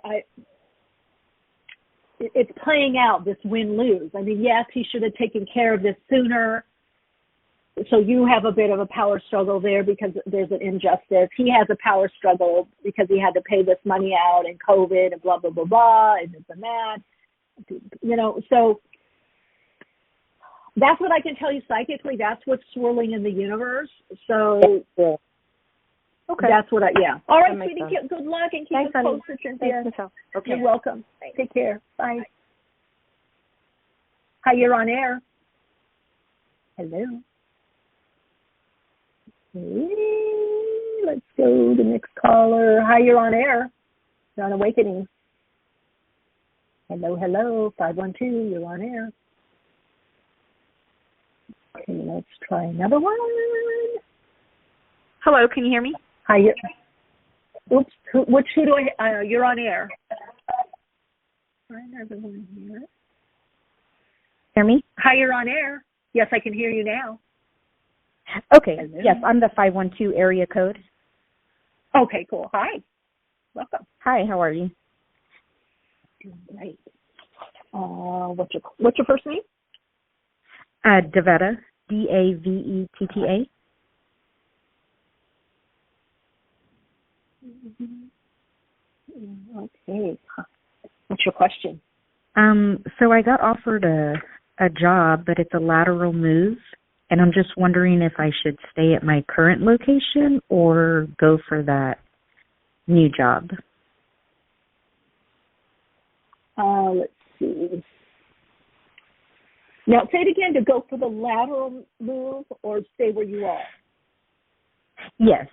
Speaker 4: it's playing out, this win-lose. I mean, yes, he should have taken care of this sooner. So you have a bit of a power struggle there because there's an injustice. He has a power struggle because he had to pay this money out and COVID and blah, blah, blah, blah, and this and that. So that's what I can tell you psychically. That's what's swirling in the universe. So
Speaker 10: okay.
Speaker 4: That's what all right, sweetie, good luck and keep us posted, Cynthia.
Speaker 10: Thanks, Michelle. Okay.
Speaker 4: You're welcome. Take care. Bye. Hi, you're on air. Hello. Let's go to the next caller. Hi, you're on air. You're on Awakening. Hello, 512, you're on air. Okay, let's try another one.
Speaker 11: Hello, can you hear me?
Speaker 4: Hi, oops, who do I, you're on air. Hi, everyone here.
Speaker 11: Hear me?
Speaker 4: Hi, you're on air. Yes, I can hear you now.
Speaker 11: Okay.
Speaker 4: Hello.
Speaker 11: Yes, I'm the 512 area code.
Speaker 4: Okay, cool. Hi. Welcome.
Speaker 11: Hi, how are you?
Speaker 4: Doing great. What's your first name?
Speaker 11: Davetta, Davetta.
Speaker 4: Okay. What's your question?
Speaker 11: So I got offered a job, but it's a lateral move, and I'm just wondering if I should stay at my current location or go for that new job.
Speaker 4: Let's see. Now, say it again, to go for the lateral move or stay where you are?
Speaker 11: Yes.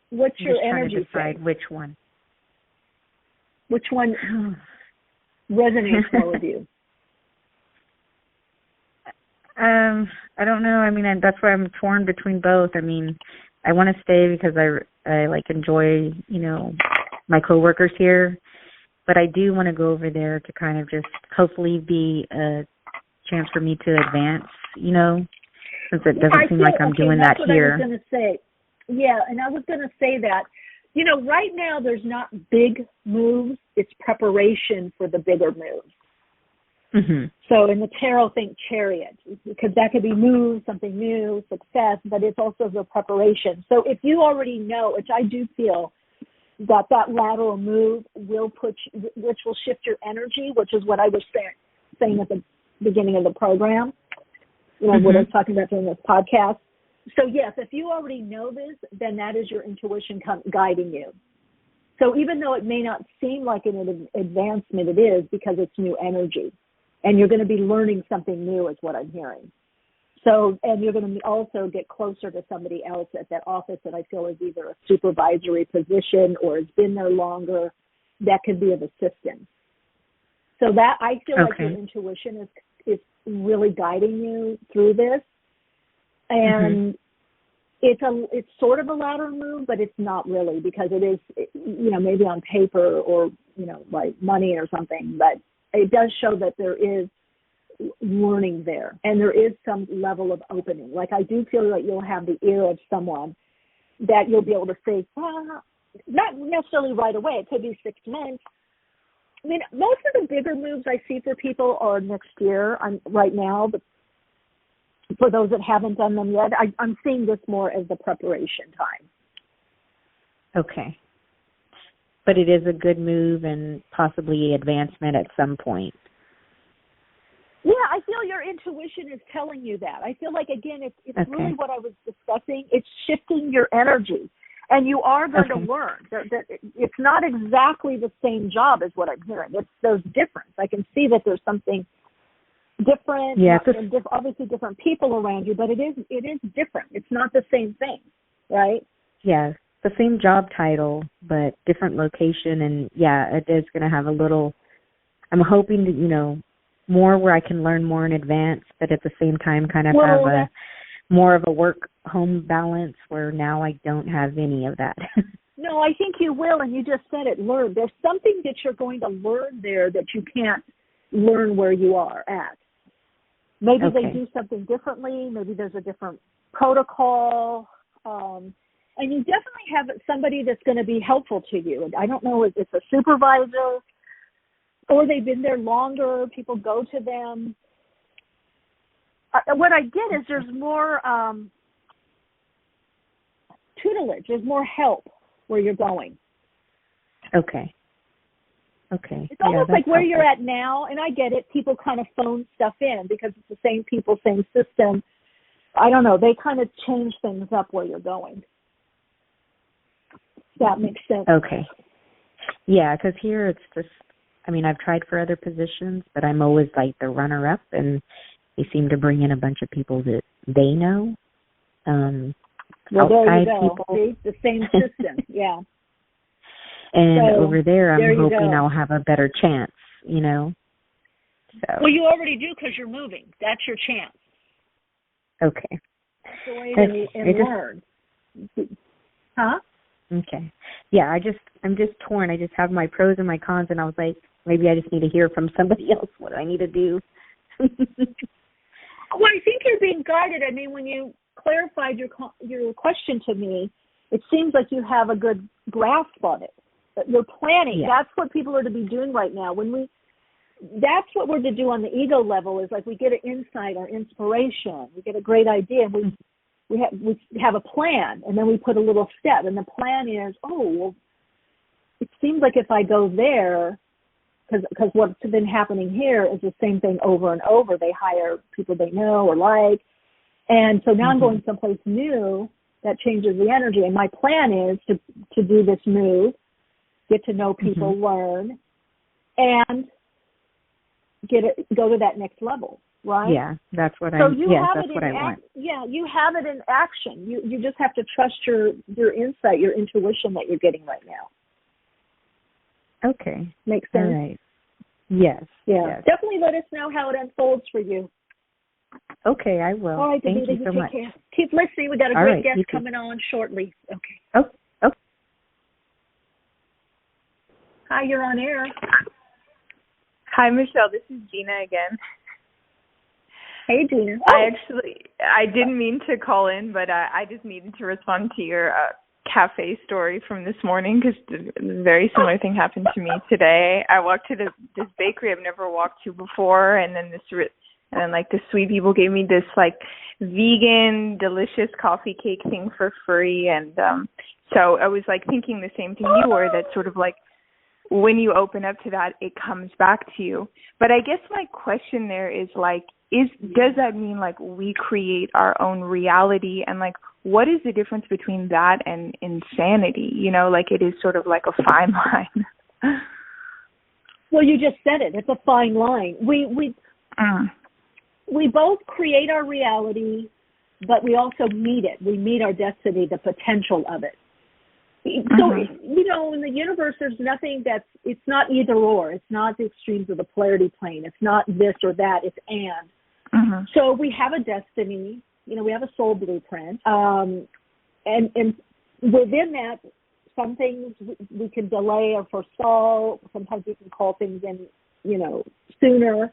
Speaker 4: What's your energy?
Speaker 11: Trying to decide which one.
Speaker 4: Which one resonates more with you?
Speaker 11: I don't know. I mean, that's why I'm torn between both. I mean, I want to stay because I like enjoy, my coworkers here, but I do want to go over there to kind of just hopefully be a chance for me to advance, since it doesn't seem like I'm doing that here.
Speaker 4: I was going to say. Yeah, and I was going to say that, right now there's not big moves. It's preparation for the bigger moves.
Speaker 11: Mm-hmm.
Speaker 4: So in the tarot, think chariot, because that could be moves, something new, success, but it's also the preparation. So if you already know, which I do feel that lateral move will which will shift your energy, which is what I was saying at the beginning of the program, what I was talking about during this podcast. So yes, if you already know this, then that is your intuition guiding you. So even though it may not seem like an advancement, it is, because it's new energy. And you're going to be learning something new is what I'm hearing. So, and you're going to also get closer to somebody else at that office that I feel is either a supervisory position or has been there longer, that could be of assistance. So that, I feel like your intuition is is really guiding you through this. And it's sort of a lateral move, but it's not really, because it is, maybe on paper or, like money or something, but it does show that there is learning there and there is some level of opening. Like, I do feel like you'll have the ear of someone that you'll be able to say, well, not necessarily right away. It could be 6 months. I mean, most of the bigger moves I see for people are next year. Right now, but for those that haven't done them yet, I'm seeing this more as the preparation time.
Speaker 11: Okay. But it is a good move and possibly advancement at some point.
Speaker 4: Yeah, I feel your intuition is telling you that. I feel like, again, it's
Speaker 11: okay.
Speaker 4: really what I was discussing. It's shifting your energy, and you are going to learn. It's not exactly the same job as what I'm hearing. There's difference. I can see that there's something different, and obviously different people around you, but it is different. It's not the same thing, right?
Speaker 11: Yeah, the same job title, but different location, and it is going to have a little, I'm hoping that, more where I can learn more in advance, but at the same time kind of have more of a work-home balance where now I don't have any of that.
Speaker 4: No, I think you will, and you just said it, learn. There's something that you're going to learn there that you can't learn where you are at. Maybe they do something differently. Maybe there's a different protocol. And you definitely have somebody that's going to be helpful to you. I don't know if it's a supervisor or they've been there longer. People go to them. What I get is there's more tutelage. There's more help where you're going.
Speaker 11: Okay.
Speaker 4: It's almost like where you're at now, and I get it, people kind of phone stuff in because it's the same people, same system. I don't know. They kind of change things up where you're going. That makes sense.
Speaker 11: Okay. Yeah, because here it's just, I've tried for other positions, but I'm always like the runner-up, and they seem to bring in a bunch of people that they know.
Speaker 4: Well, there you go.
Speaker 11: People.
Speaker 4: See? The same system, yeah.
Speaker 11: And over there, I'm hoping I'll have a better chance, So.
Speaker 4: Well, you already do because you're moving. That's your chance.
Speaker 11: Okay.
Speaker 4: That's the way to learn. Huh?
Speaker 11: Okay. Yeah, I'm just torn. I just have my pros and my cons, and I was like, maybe I just need to hear from somebody else what I need to do.
Speaker 4: Well, I think you're being guided. I mean, when you clarified your question to me, it seems like you have a good grasp on it. You're planning. Yeah. That's what people are to be doing right now. That's what we're to do on the ego level, is like we get an insight or inspiration. We get a great idea, and we have a plan, and then we put a little step. And the plan is, it seems like if I go there, because what's been happening here is the same thing over and over. They hire people they know or like. And so now I'm going someplace new that changes the energy. And my plan is to do this move, get to know people, learn, and go to that next level, right?
Speaker 11: Yeah, that's what
Speaker 4: I
Speaker 11: want.
Speaker 4: Yeah, you have it in action. You just have to trust your insight, your intuition that you're getting right now.
Speaker 11: Okay.
Speaker 4: Makes sense?
Speaker 11: All right. Yes.
Speaker 4: Yeah.
Speaker 11: Yes.
Speaker 4: Definitely let us know how it unfolds for you.
Speaker 11: Okay, I will.
Speaker 4: All right,
Speaker 11: Thank
Speaker 4: Davida,
Speaker 11: you so much.
Speaker 4: Care. Keep listening. We got a great guest coming on shortly. Okay.
Speaker 11: Oh.
Speaker 4: Hi, you're on air.
Speaker 12: Hi, Michelle. This is Gina again.
Speaker 4: Hey, Gina.
Speaker 12: I didn't mean to call in, but I just needed to respond to your cafe story from this morning, because a very similar thing happened to me today. I walked to this bakery I've never walked to before, and then the sweet people gave me this like vegan delicious coffee cake thing for free, and so I was like thinking the same thing you were, that sort of like when you open up to that, it comes back to you. But I guess my question there is like, does that mean like we create our own reality, and like what is the difference between that and insanity? Like it is sort of like a fine line.
Speaker 4: Well, you just said it. It's a fine line. We both create our reality, but we also meet it. We meet our destiny, the potential of it. So, in the universe, there's nothing it's not either or. It's not the extremes of the polarity plane. It's not this or that. It's and. So we have a destiny. We have a soul blueprint. And within that, some things we can delay or forestall. Sometimes we can call things in, sooner.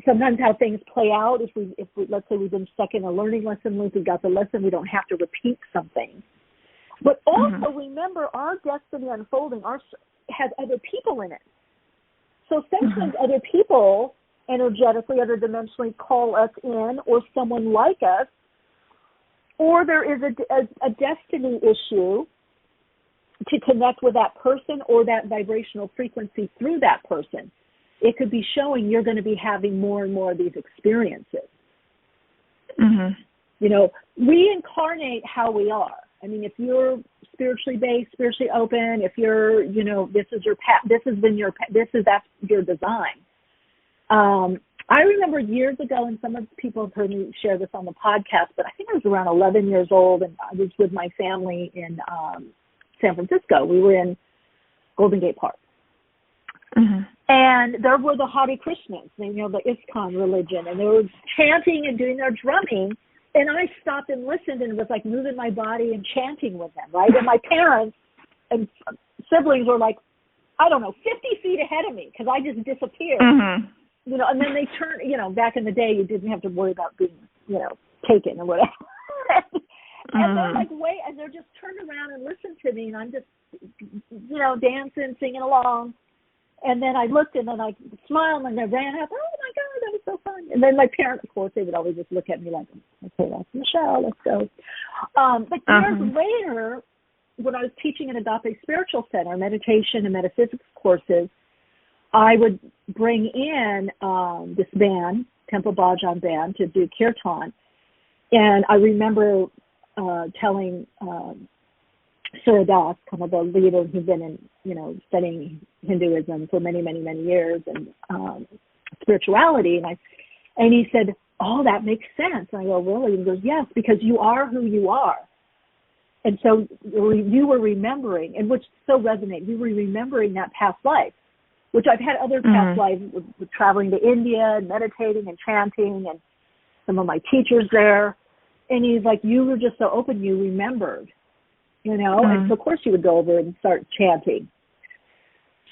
Speaker 4: Sometimes how things play out, if we let's say we've been stuck in a learning lesson loop, we got the lesson, we don't have to repeat something. But also remember, our destiny unfolding has other people in it. So sometimes other people energetically, other dimensionally call us in, or someone like us, or there is a destiny issue to connect with that person or that vibrational frequency through that person. It could be showing you're going to be having more and more of these experiences. We incarnate how we are. I mean, if you're spiritually based, spiritually open, if you're, this is your path, that's your design. I remember years ago, and some of the people have heard me share this on the podcast, but I think I was around 11 years old, and I was with my family in San Francisco. We were in Golden Gate Park. And there were the Hare Krishnas, the ISKCON religion, and they were chanting and doing their drumming. And I stopped and listened and was like moving my body and chanting with them, right? And my parents and siblings were like, I don't know, 50 feet ahead of me because I just disappeared. And then they turned, back in the day, you didn't have to worry about being, taken or whatever. And they're like, wait, and they're just turned around and listened to me, and I'm just, dancing, singing along. And then I looked, and then I smiled, and I ran up. Oh my God, that was so fun! And then my parents, of course, they would always just look at me like, "Okay, that's Michelle. Let's go." But years later, when I was teaching at Agape Spiritual Center, meditation and metaphysics courses, I would bring in this band, Temple Bhajan band, to do kirtan. And I remember telling Surya Das, kind of the leader who's been in, studying Hinduism for many, many, many years and spirituality. And he said, oh, that makes sense. And I go, really? And he goes, yes, because you are who you are. And so you were remembering, and which so resonated, you were remembering that past life, which I've had other past lives with traveling to India and meditating and chanting and some of my teachers there. And he's like, you were just so open, you remembered, and so of course you would go over and start chanting.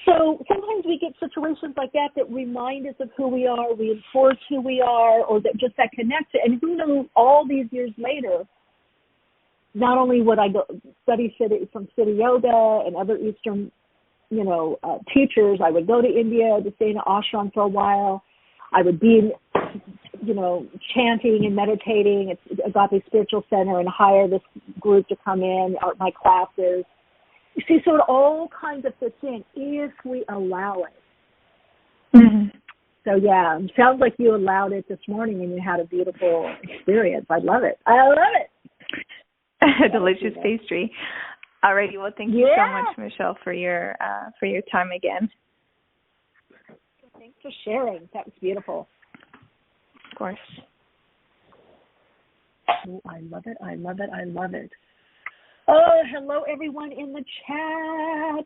Speaker 4: So sometimes we get situations like that remind us of who we are, reinforce who we are, or that just that connection. And who knows, all these years later, not only would I go study from Siddha Yoga and other Eastern, teachers, I would go to India to stay in an ashram for a while. I would be, chanting and meditating at Agape Spiritual Center and hire this group to come in, my classes. You see, so it all kinds of fits in if we allow it. So, yeah, it sounds like you allowed it this morning and you had a beautiful experience. I love it.
Speaker 12: Delicious pastry. Alrighty, well, thank you so much, Michelle, for your time again.
Speaker 4: Thanks for sharing. That was beautiful.
Speaker 12: Of course.
Speaker 4: Oh, I love it. I love it. I love it. Oh, hello, everyone in the chat.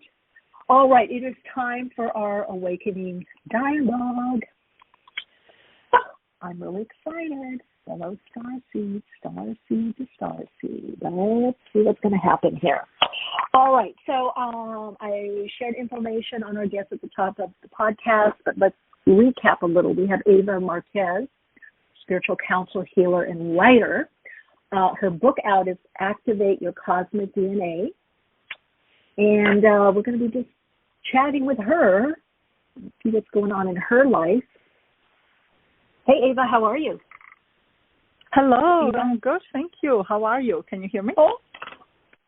Speaker 4: All right, it is time for our awakening dialogue. I'm really excited. Hello, starseeds, starseed to starseed. Let's see what's going to happen here. All right, so I shared information on our guests at the top of the podcast, but let's recap a little. We have Eva Marquez, spiritual counselor, healer, and writer. Her book out is Activate Your Cosmic DNA. And we're going to be just chatting with her, see what's going on in her life. Hey, Eva, how are you?
Speaker 13: Hello, I'm good, thank you. How are you? Can you hear me?
Speaker 4: Oh,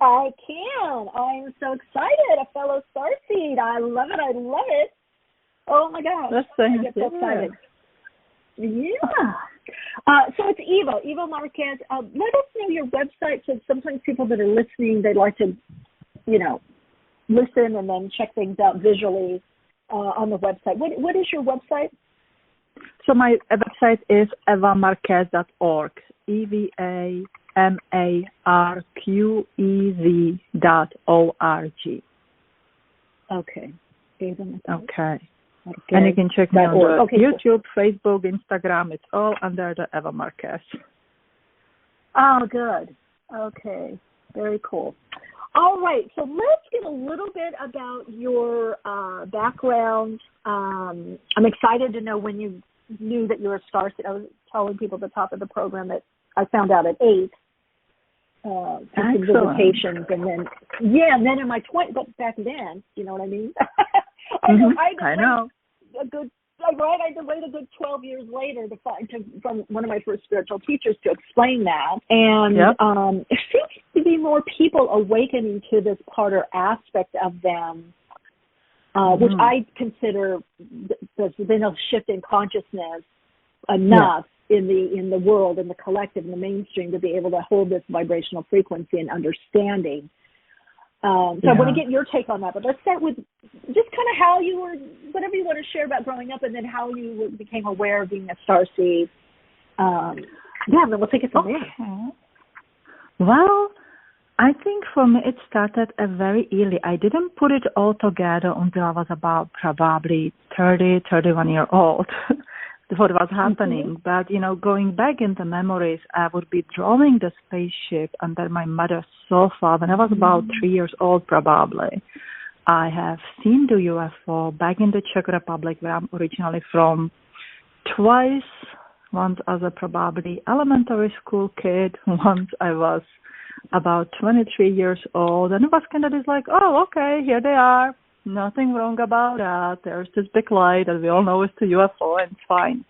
Speaker 4: I can. I'm so excited. A fellow starseed. I love it. I love it. Oh, my gosh. I get so excited. Yeah. So it's Eva Marquez. Let us know your website. So sometimes people that are listening, they like to, listen and then check things out visually on the website. What is your website?
Speaker 13: So my website is evamarquez.org, EVAMARQUEZ.org. marquez.org.
Speaker 4: Okay.
Speaker 13: Okay. And you can check me on the YouTube, Facebook, Instagram. It's all under the Eva Marquez.
Speaker 4: Oh, good. Okay. Very cool. All right. So let's get a little bit about your background. I'm excited to know when you knew that you were a starseed. I was telling people at the top of the program that I found out at 8. Some visitations, and then in my 20s, but back then, you know what I mean? I know. I had to wait a good 12 years later from one of my first spiritual teachers to explain that. And there seems to be more people awakening to this part or aspect of them, which I consider there's been a shift in consciousness enough in the world, in the collective, in the mainstream, to be able to hold this vibrational frequency and understanding. So I want to get your take on that, but let's start with just kind of how you were, whatever you want to share about growing up, and then how you became aware of being a starseed. And then we'll take it from there.
Speaker 13: Well, I think for me it started very early. I didn't put it all together until I was about probably 30, 31 years old. What was happening. But, going back into memories, I would be drawing the spaceship under my mother's sofa when I was about 3 years old, probably. I have seen the UFO back in the Czech Republic, where I'm originally from, twice. Once as a probably elementary school kid, once I was about 23 years old, and it was kind of just like, oh, okay, here they are. Nothing wrong about that. There's this big light that we all know is the UFO, and it's fine.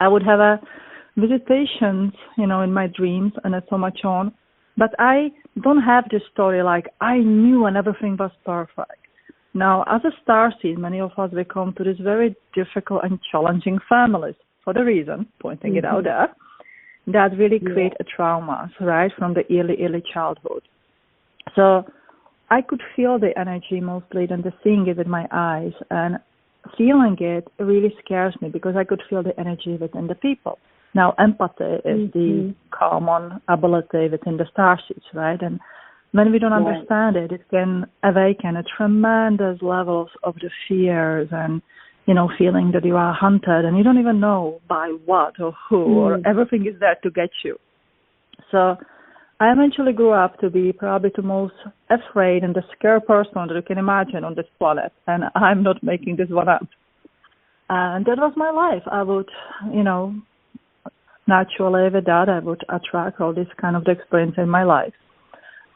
Speaker 13: I would have visitations, in my dreams and so much on. But I don't have this story like I knew and everything was perfect. Now, as a starseed, many of us, we come to these very difficult and challenging families for the reason, pointing it out there, that really create a trauma, right, from the early childhood. So I could feel the energy mostly than the seeing it with my eyes, and feeling it really scares me because I could feel the energy within the people. Now, empathy is the common ability within the starseeds, right? And when we don't understand it, it can awaken a tremendous levels of the fears and, feeling that you are hunted and you don't even know by what or who or everything is there to get you. So I eventually grew up to be probably the most afraid and the scared person that you can imagine on this planet. And I'm not making this one up. And that was my life. I would, naturally with that, I would attract all this kind of experience in my life.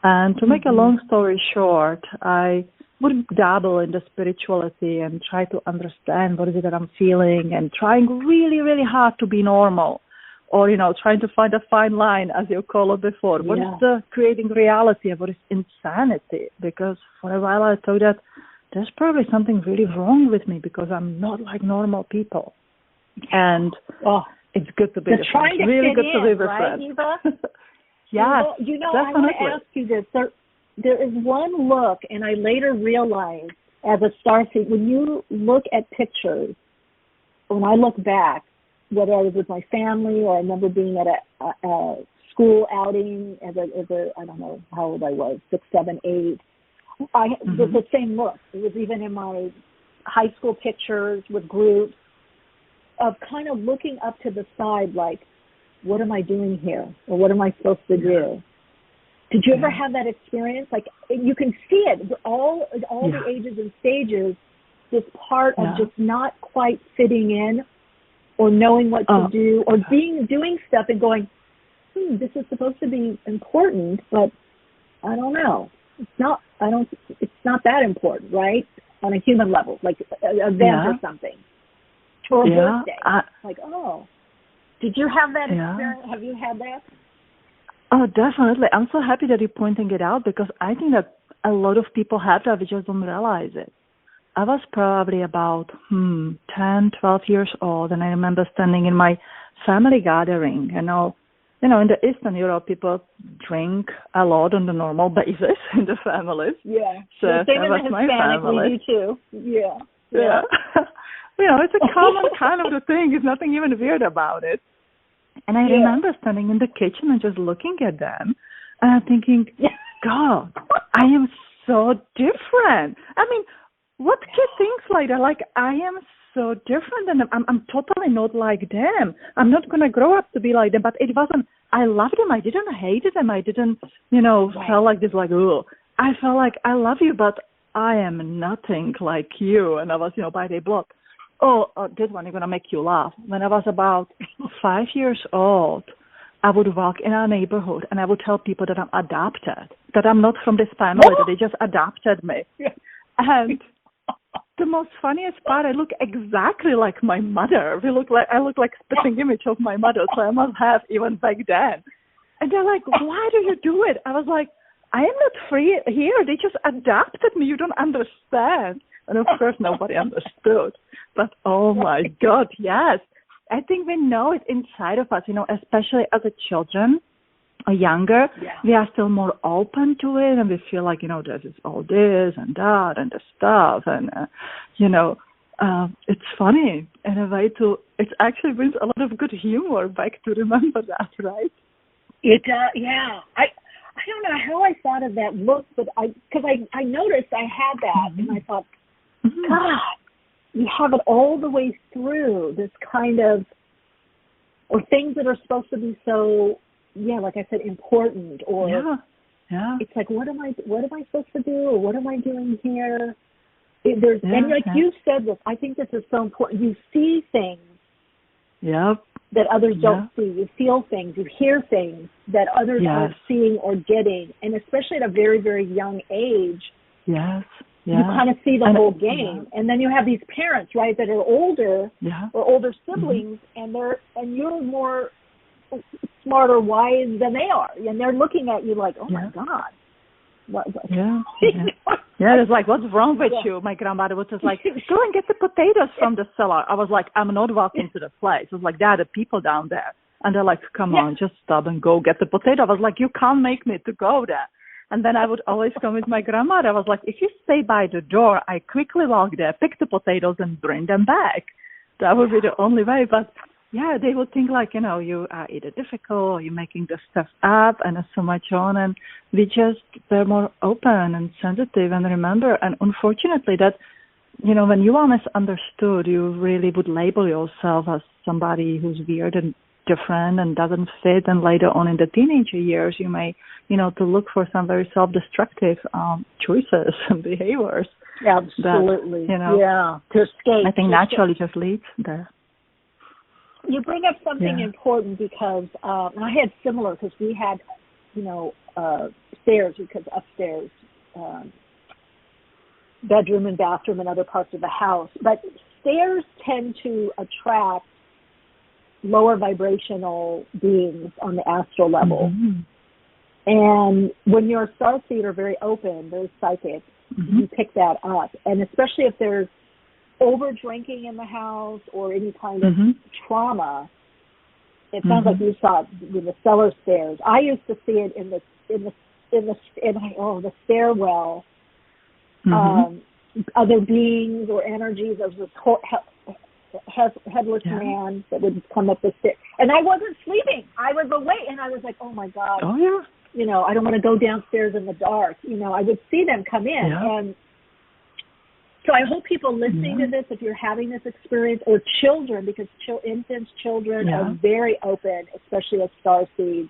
Speaker 13: And to make a long story short, I would dabble in the spirituality and try to understand what is it that I'm feeling and trying really, really hard to be normal. Or, trying to find a fine line, as you call it before. What is the creating reality and what is insanity? Because for a while I thought that there's probably something really wrong with me because I'm not like normal people. And it's good to be with friends. Really good to be with friends.
Speaker 4: Eva?
Speaker 13: Yes,
Speaker 4: definitely.
Speaker 13: I
Speaker 4: want to ask you this. There is one look, and I later realized as a starseed, when you look at pictures, when I look back, whether I was with my family or I remember being at a school outing as a I don't know how old I was, 6, 7, 8. The same look. It was even in my high school pictures with groups of kind of looking up to the side like, what am I doing here? Or what am I supposed to do? Did you ever have that experience? Like, you can see it, all the ages and stages, this part of just not quite fitting in or knowing what to do, or doing stuff and going, this is supposed to be important, but I don't know. It's not that important, right? On a human level, like an event or something. Or a birthday. Did you have that experience? Have you had that?
Speaker 13: Oh, definitely. I'm so happy that you're pointing it out because I think that a lot of people have that, we just don't realize it. I was probably about 10, 12 years old, and I remember standing in my family gathering. In the Eastern Europe, people drink a lot on the normal basis in the families.
Speaker 4: Yeah.
Speaker 13: So
Speaker 4: same
Speaker 13: that
Speaker 4: in
Speaker 13: was
Speaker 4: the
Speaker 13: my
Speaker 4: Hispanic,
Speaker 13: family.
Speaker 4: we do too. Yeah.
Speaker 13: It's a common kind of the thing. There's nothing even weird about it. And I remember standing in the kitchen and just looking at them and I'm thinking, God, I am so different. I mean, what kid thinks like that? Like, I am so different and I'm totally not like them. I'm not going to grow up to be like them. But it wasn't, I loved them. I didn't hate them. I didn't, feel like this, like, oh, I felt like I love you, but I am nothing like you. And I was, by the block. Oh, this one is going to make you laugh. When I was about 5 years old, I would walk in our neighborhood and I would tell people that I'm adopted, that I'm not from this family, that they just adopted me. And the most funniest part, I look exactly like my mother. I look like spitting image of my mother, so I must have even back then. And they're like, why do you do it? I was like, I am not free here. They just adopted me. You don't understand. And of course, nobody understood. But oh my God, yes. I think we know it inside of us, especially as a children or younger, we are still more open to it and we feel like, there's all this and that and the stuff. And, it's funny in a way it actually brings a lot of good humor back to remember that, right?
Speaker 4: It yeah. I don't know how I thought of that look, but because I noticed I had that and I thought, God, you have it all the way through this kind of, or things that are supposed to be so, like I said, important, or it's like, what am I supposed to do, or what am I doing here? And like you said this, I think this is so important. You see things that others don't see. You feel things, you hear things that others aren't seeing or getting, and especially at a very, very young age. You kind of see the whole game, and then you have these parents, right, that are older or older siblings, and you're more smart or wise than they are, and they're looking at you like, oh my God, what?
Speaker 13: It's like, what's wrong with you? My grandmother was just like, go and get the potatoes from the cellar. I was like, I'm not walking to the place. It was like, there are the people down there, and they're like, come on, just stop and go get the potato. I was like, you can't make me to go there. And then I would always come with my grandmother. I was like, if you stay by the door, I quickly walk there, pick the potatoes, and bring them back. That would be the only way. But, they would think like, you are either difficult or you're making the stuff up and so much on. And we just were more open and sensitive and remember. And unfortunately that, when you are misunderstood, you really would label yourself as somebody who's weird and different and doesn't fit, and later on in the teenager years you may to look for some very self-destructive choices and behaviors.
Speaker 4: Absolutely.
Speaker 13: That,
Speaker 4: to escape.
Speaker 13: I think naturally just leads there.
Speaker 4: You bring up something important because and I had similar, because we had stairs, because upstairs bedroom and bathroom and other parts of the house, but stairs tend to attract lower vibrational beings on the astral level. And when you're a starseed or very open, very psychic, you pick that up. And especially if there's over drinking in the house or any kind of trauma, it sounds like you saw it in the cellar stairs. I used to see it in the stairwell. Other beings or energies. There was this headless man that would come up the stairs, and I wasn't sleeping. I was awake, and I was like, "Oh my God!" I don't want to go downstairs in the dark. I would see them come in, and so I hope people listening to this, if you're having this experience, or children, because infants, children are very open, especially as starseeds.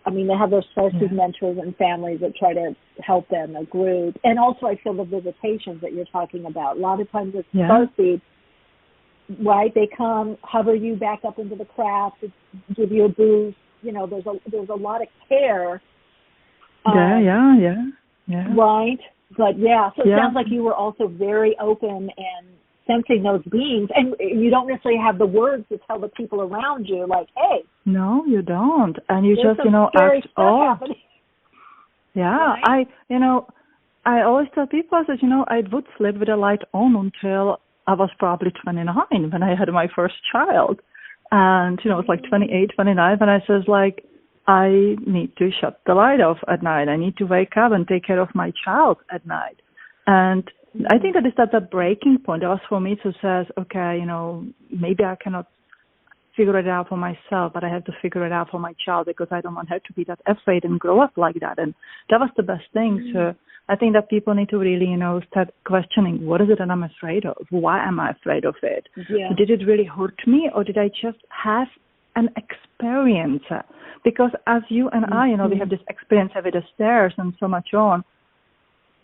Speaker 4: I mean, they have their starseed mentors and families that try to help them, a group, and also I feel the visitations that you're talking about. A lot of times with starseeds. Right, they come, hover you back up into the craft, give you a boost. There's a lot of care. Right, but so it sounds like you were also very open and sensing those beings, and you don't necessarily have the words to tell the people around you, like, hey.
Speaker 13: No, you don't, and you just act off. Right? I always tell people that I would sleep with the light on until I was probably 29 when I had my first child. And, it was like 28, 29, and I says, like, I need to shut the light off at night. I need to wake up and take care of my child at night. And I think that is that the breaking point. That was for me to say, okay, maybe I cannot figure it out for myself, but I have to figure it out for my child because I don't want her to be that afraid and grow up like that. And that was the best thing. So I think that people need to really, start questioning, what is it that I'm afraid of? Why am I afraid of it?
Speaker 4: Yeah.
Speaker 13: Did it really hurt me, or did I just have an experience? Because as you and I, we have this experience with the stairs and so much on,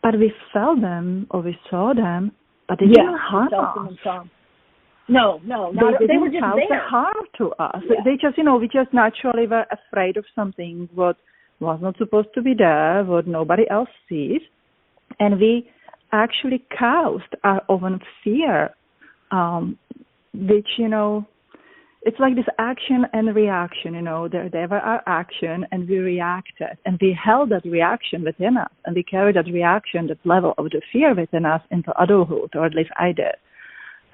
Speaker 13: but we felt them or we saw them, but they didn't harm us.
Speaker 4: No, they were just
Speaker 13: cause
Speaker 4: there.
Speaker 13: The harm to us.
Speaker 4: Yeah.
Speaker 13: They just, we just naturally were afraid of something what was not supposed to be there, what nobody else sees, and we actually caused our own fear, which, it's like this action and reaction, there were our action and we reacted, and we held that reaction within us, and we carried that reaction, that level of the fear within us into adulthood, or at least I did.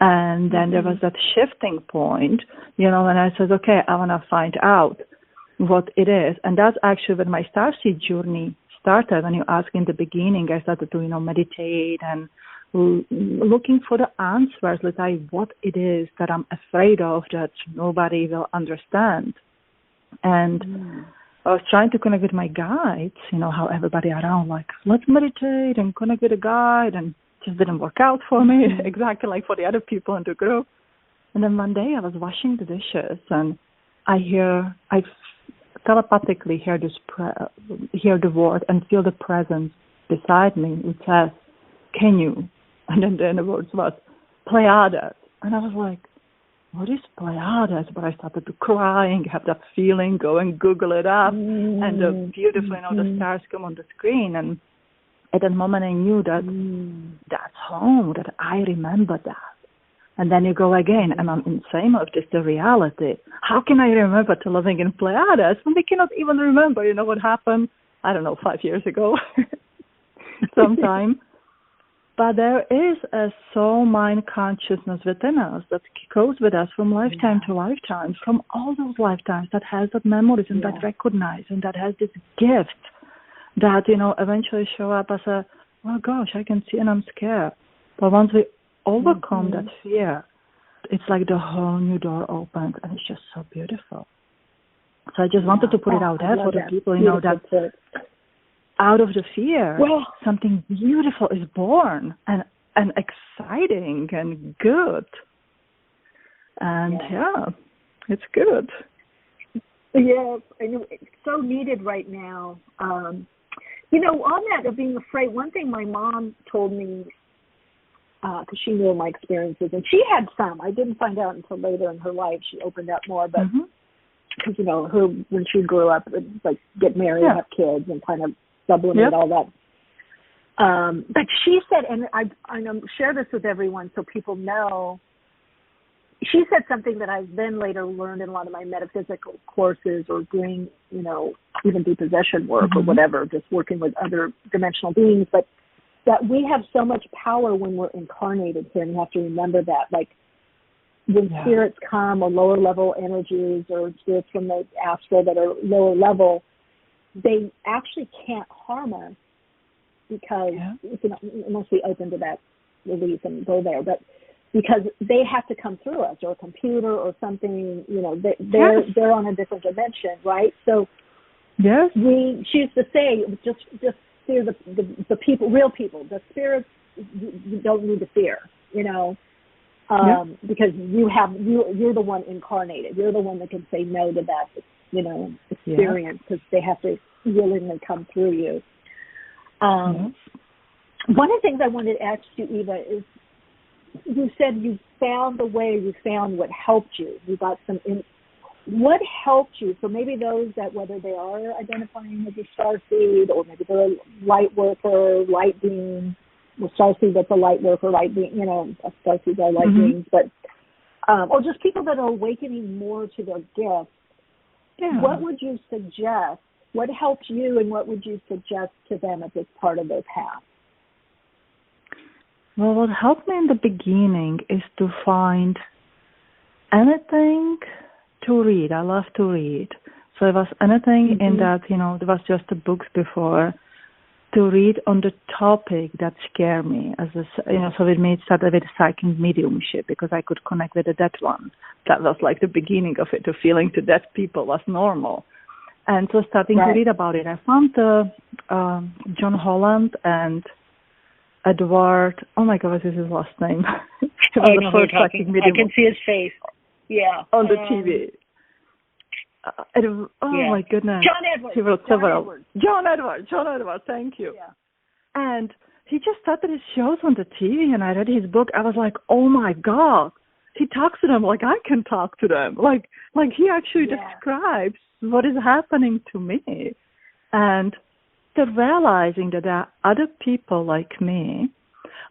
Speaker 13: And then there was that shifting point, when I said, okay, I want to find out what it is. And that's actually when my starseed journey started. When you asked in the beginning, I started to, meditate and looking for the answers, what it is that I'm afraid of that nobody will understand. And I was trying to connect with my guides, how everybody around, let's meditate and connect with a guide, and just didn't work out for me, exactly like for the other people in the group. And then one day I was washing the dishes, and I telepathically hear the word and feel the presence beside me. It says, can you? And then the words was, Pleiades. And I was like, what is Pleiades? But I started to crying, have that feeling, go and Google it up, and the beautiful, the stars come on the screen. And at that moment I knew that that's home, that I remember that. And then you go again, and I'm insane of this, the reality. How can I remember to living in Pleiades when we cannot even remember, what happened, 5 years ago, sometime. But there is a soul mind consciousness within us that goes with us from lifetime to lifetime, from all those lifetimes, that has that memories and that recognize, and that has this gift that, eventually show up as a, oh gosh, I can see and I'm scared. But once we overcome that fear, it's like the whole new door opens, and it's just so beautiful. So I just wanted to put it out there for the people, that out of the fear, something beautiful is born, and exciting and good. And it's good.
Speaker 4: Yeah, and it's so needed right now. On that of being afraid, one thing my mom told me, because she knew my experiences, and she had some. I didn't find out until later in her life. She opened up more, but because her when she grew up, it was like get married, have kids, and kind of sublimate all that. But she said, and I share this with everyone so people know. She said something that I've then later learned in a lot of my metaphysical courses, or doing, even depossession work or whatever, just working with other dimensional beings, but that we have so much power when we're incarnated here, and you have to remember that. Like when spirits come, or lower level energies, or spirits from the astral that are lower level, they actually can't harm us because, unless we open to that release and go there, but because they have to come through us, or a computer or something, they're on a different dimension, right? So she used to say, just fear the people, real people. The spirits you don't need to fear, because you're the one incarnated. You're the one that can say no to that, experience, because they have to willingly come through you. One of the things I wanted to ask you, Eva, is you said you found the way, you found what helped you. You got what helped you? So maybe those that, whether they are identifying as a starseed, or maybe they're a light worker, light being, well, starseed that's a light worker, light being, a starseed are light beings, but, or just people that are awakening more to their gifts. What would you suggest? What helped you, and what would you suggest to them at this part of their path?
Speaker 13: Well, what helped me in the beginning is to find anything to read. I love to read. So it was anything in that, there was just the books before. to read on the topic that scared me, so it made started with psychic mediumship because I could connect with the dead ones. That was like the beginning of it. The feeling to dead people was normal, and so starting to read about it, I found John Holland and Edward. Oh my God, what is his last name? It was the first psychic medium.
Speaker 4: I can see his face. Yeah,
Speaker 13: on the TV. My goodness.
Speaker 4: John Edwards.
Speaker 13: He wrote several. John Edwards, thank you. Yeah. And he just started his shows on the TV, and I read his book. I was like, oh my God. He talks to them like I can talk to them. Like he actually describes what is happening to me. And realizing that there are other people like me.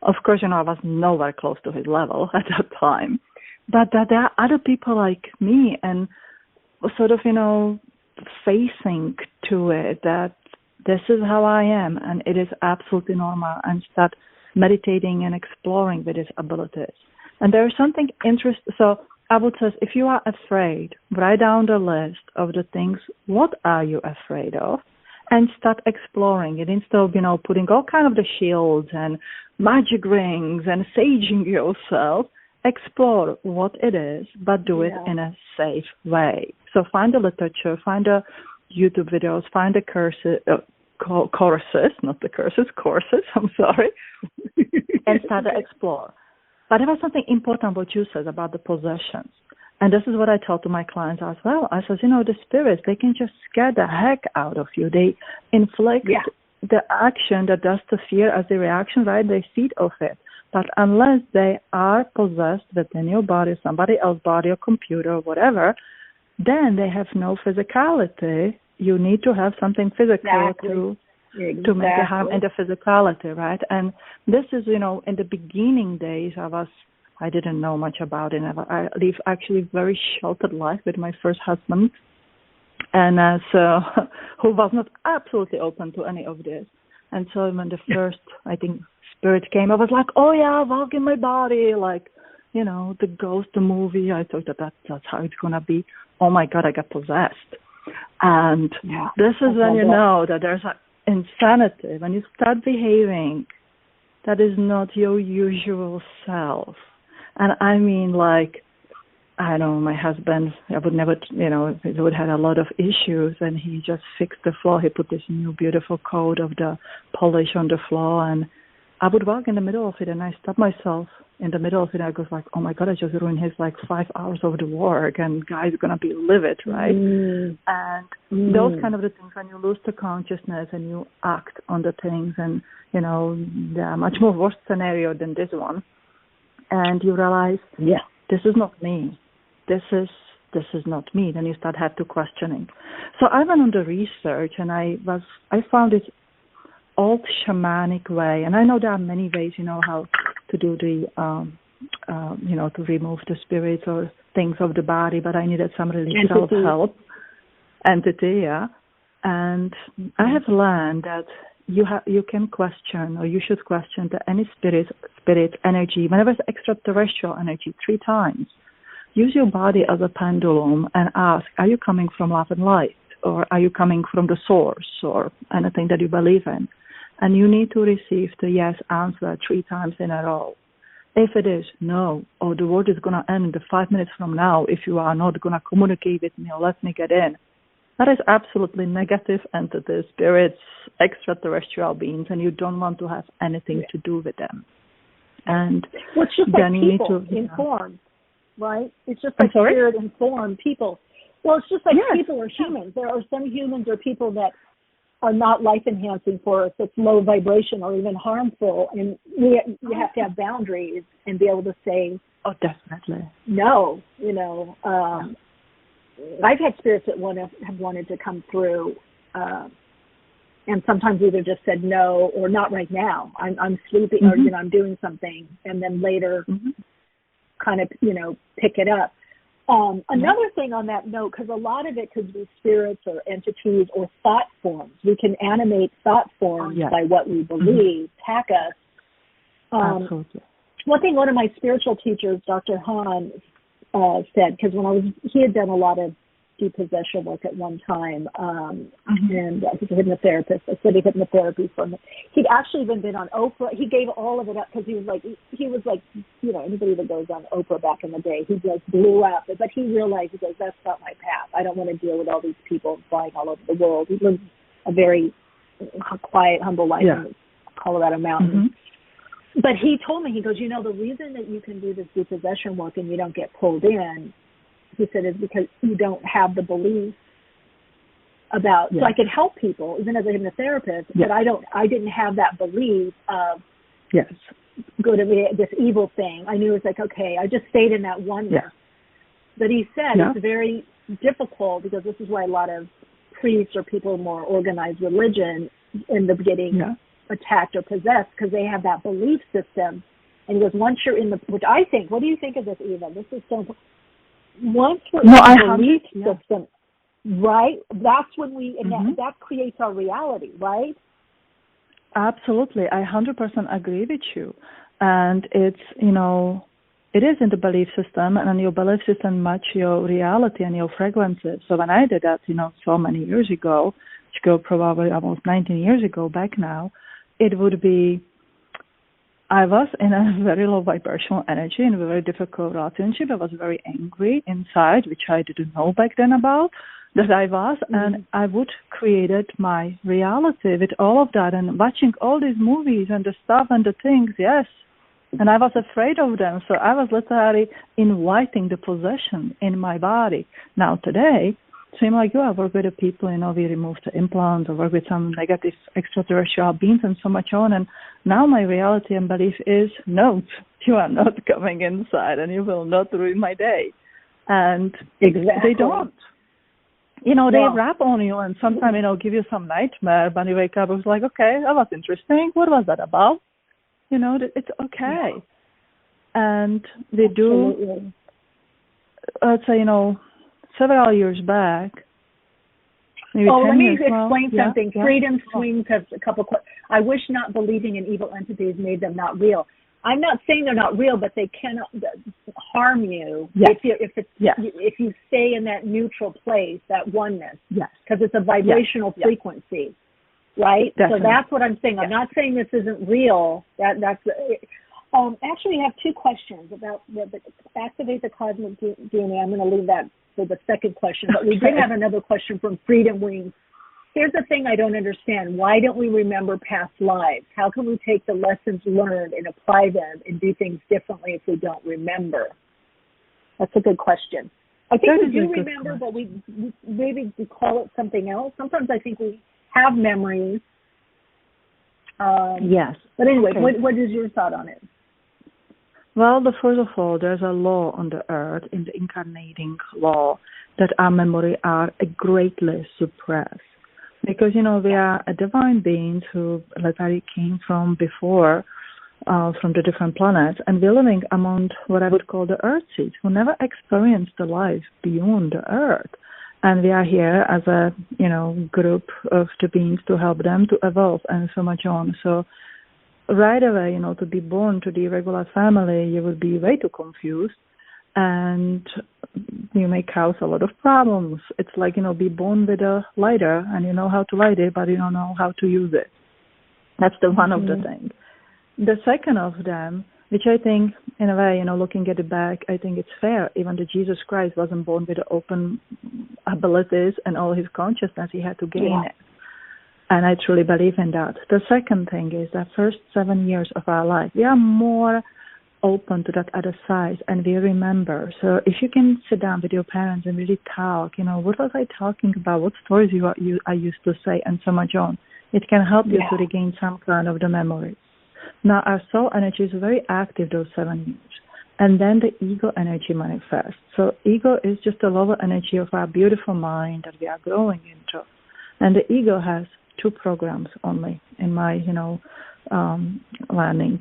Speaker 13: Of course, I was nowhere close to his level at that time. But that there are other people like me, and sort of, facing to it that this is how I am and it is absolutely normal, and start meditating and exploring with his abilities. And there is something interesting. So I would say, if you are afraid, write down the list of the things, what are you afraid of? And start exploring it instead of, putting all kind of the shields and magic rings and saging yourself. Explore what it is, but do it in a safe way. So find the literature, find the YouTube videos, find the courses, not the curses, courses, I'm sorry, and start to explore. But there was something important what you said about the possessions. And this is what I tell to my clients as well. I said, the spirits, they can just scare the heck out of you. They inflict the action that does the fear as the reaction, right? They feed off it. But unless they are possessed within your body, somebody else's body, or computer, or whatever, then they have no physicality. You need to have something physical to make the harm in the physicality, right? And this is, in the beginning days, I didn't know much about it. I lived actually very sheltered life with my first husband, and who was not absolutely open to any of this. And so when the first, I think, spirit came, I was like, oh yeah, walk in my body, like, the ghost, the movie. I thought that's how it's going to be. Oh my God, I got possessed. And this is when you know that there's insanity, when you start behaving that is not your usual self. And I mean, like, I know my husband, I would never, he would have a lot of issues, and he just fixed the floor. He put this new beautiful coat of the polish on the floor, and I would walk in the middle of it, and I stop myself in the middle of it. I go like, oh my God, I just ruined his 5 hours of the work, and guy's going to be livid, right? And those kind of the things, when you lose the consciousness and you act on the things, and, there are much more worse scenario than this one. And you realize, this is not me. This is not me. Then you start to questioning. So I went on the research, and I found this old shamanic way, and I know there are many ways, how to do the, to remove the spirits or things of the body, but I needed some really self-help entity, and I have learned that you can question, or you should question any spirit energy, whenever it's extraterrestrial energy, 3 times. Use your body as a pendulum and ask, are you coming from love and light, or are you coming from the source, or anything that you believe in? And you need to receive the yes answer 3 times in a row. If it is no, or the world is going to end in 5 minutes from now if you are not going to communicate with me or let me get in, that is absolutely negative entities, spirits, extraterrestrial beings, and you don't want to have anything to do with them. And
Speaker 4: it's just like people informed, right? It's just like spirit informed people. Well, it's just like people are humans. There are some humans or people that are not life-enhancing for us. It's low vibration or even harmful, and you have to have boundaries and be able to say,
Speaker 13: "Oh, definitely
Speaker 4: no." I've had spirits that have wanted to come through, and sometimes either just said no or not right now. I'm sleeping, or I'm doing something, and then later, kind of pick it up. Another thing on that note, because a lot of it could be spirits or entities or thought forms. We can animate thought forms by what we believe, hack us.
Speaker 13: Absolutely.
Speaker 4: One thing one of my spiritual teachers, Dr. Hahn, said, because he had done a lot of do possession work at one time, and he's a hypnotherapist. I studied hypnotherapy from him. He'd actually even been on Oprah. He gave all of it up because he was like, anybody that goes on Oprah back in the day, he just blew up. But he realized, he goes, that's not my path. I don't want to deal with all these people flying all over the world. He lived a very quiet, humble life in the Colorado mountains. But he told me, he goes, the reason that you can do this depossession work and you don't get pulled in, he said, is because you don't have the belief about, so I could help people, even as a hypnotherapist, but I didn't have that belief of good of this evil thing. I knew it was like, okay, I just stayed in that oneness. But he said it's very difficult because this is why a lot of priests or people in more organized religion end up getting attacked or possessed because they have that belief system. And he goes, once you're in which I think, what do you think of this, Eva? This is so, once we're in the belief system, right, that's when that creates our reality, right?
Speaker 13: Absolutely. I 100% agree with you. And it's, it is in the belief system, and your belief system match your reality and your frequencies. So when I did that, so many years ago, probably almost 19 years ago back now, it would be, I was in a very low vibrational energy in a very difficult relationship. I was very angry inside, which I didn't know back then about that I was, and I would created my reality with all of that and watching all these movies and the stuff and the things, and I was afraid of them. So I was literally inviting the possession in my body. Now today, same like you, I work with the people, we remove the implants, or work with some negative extraterrestrial beings and so much on. And now my reality and belief is, no, you are not coming inside and you will not ruin my day. And they don't. They rap on you and sometimes, give you some nightmare. When you wake up, it's like, okay, that was interesting. What was that about? It's okay. And they do, let's say, several years back. Maybe
Speaker 4: let me
Speaker 13: years,
Speaker 4: explain something. Freedom Swings has a couple of questions. I wish not believing in evil entities made them not real. I'm not saying they're not real, but they cannot harm you if you stay in that neutral place, that oneness, because it's a vibrational frequency, right? Definitely. So that's what I'm saying. I'm not saying this isn't real. Actually, we have two questions about the activate the cosmic DNA. I'm going to leave that for the second question, but we did have another question from Freedom Wings. Here's the thing I don't understand. Why don't we remember past lives? How can we take the lessons learned and apply them and do things differently if we don't remember? That's a good question. I think we do remember, but we maybe we call it something else. Sometimes I think we have memories. But anyway, what is your thought on it?
Speaker 13: Well, first of all, there's a law on the earth, in the incarnating law, that our memory are greatly suppressed. Because, we are a divine beings who literally came from before, from the different planets, and we're living among what I would call the earth seeds, who never experienced the life beyond the earth. And we are here as a, group of the beings to help them to evolve and so much on. So right away, to be born to the irregular family, you would be way too confused. And you may cause a lot of problems. It's like, be born with a lighter and you know how to light it, but you don't know how to use it. That's the one of the things. The second of them, which I think, in a way, looking at it back, I think it's fair. Even the Jesus Christ wasn't born with open abilities and all his consciousness. He had to gain it. And I truly believe in that. The second thing is that first 7 years of our life, we are more open to that other side, and we remember. So if you can sit down with your parents and really talk, what was I talking about, what stories I used to say, and so much on, it can help you to regain some kind of the memory. Now, our soul energy is very active those 7 years, and then the ego energy manifests. So ego is just the lower energy of our beautiful mind that we are growing into, and the ego has 2 programs only in my, learning.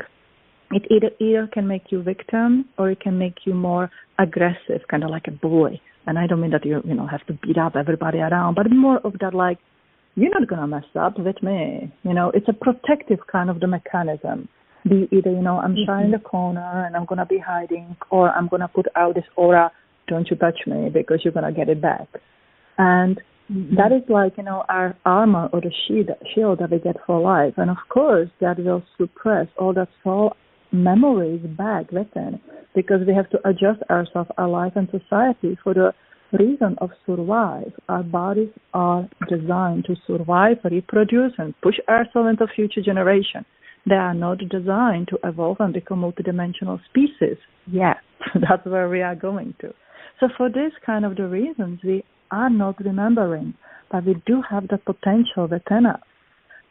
Speaker 13: It either can make you victim or it can make you more aggressive, kind of like a bully. And I don't mean that you have to beat up everybody around, but more of that like, you're not going to mess up with me. It's a protective kind of the mechanism. Be either, I'm shy in the corner and I'm going to be hiding, or I'm going to put out this aura, don't you touch me because you're going to get it back. And that is like, our armor or the shield that we get for life. And of course, that will suppress all that soul memories back within, because we have to adjust ourselves, our life and society for the reason of survive. Our bodies are designed to survive, reproduce, and push ourselves into future generation. They are not designed to evolve and become multidimensional species yet. That's where we are going to. So for this kind of the reasons, we are not remembering, but we do have the potential within us.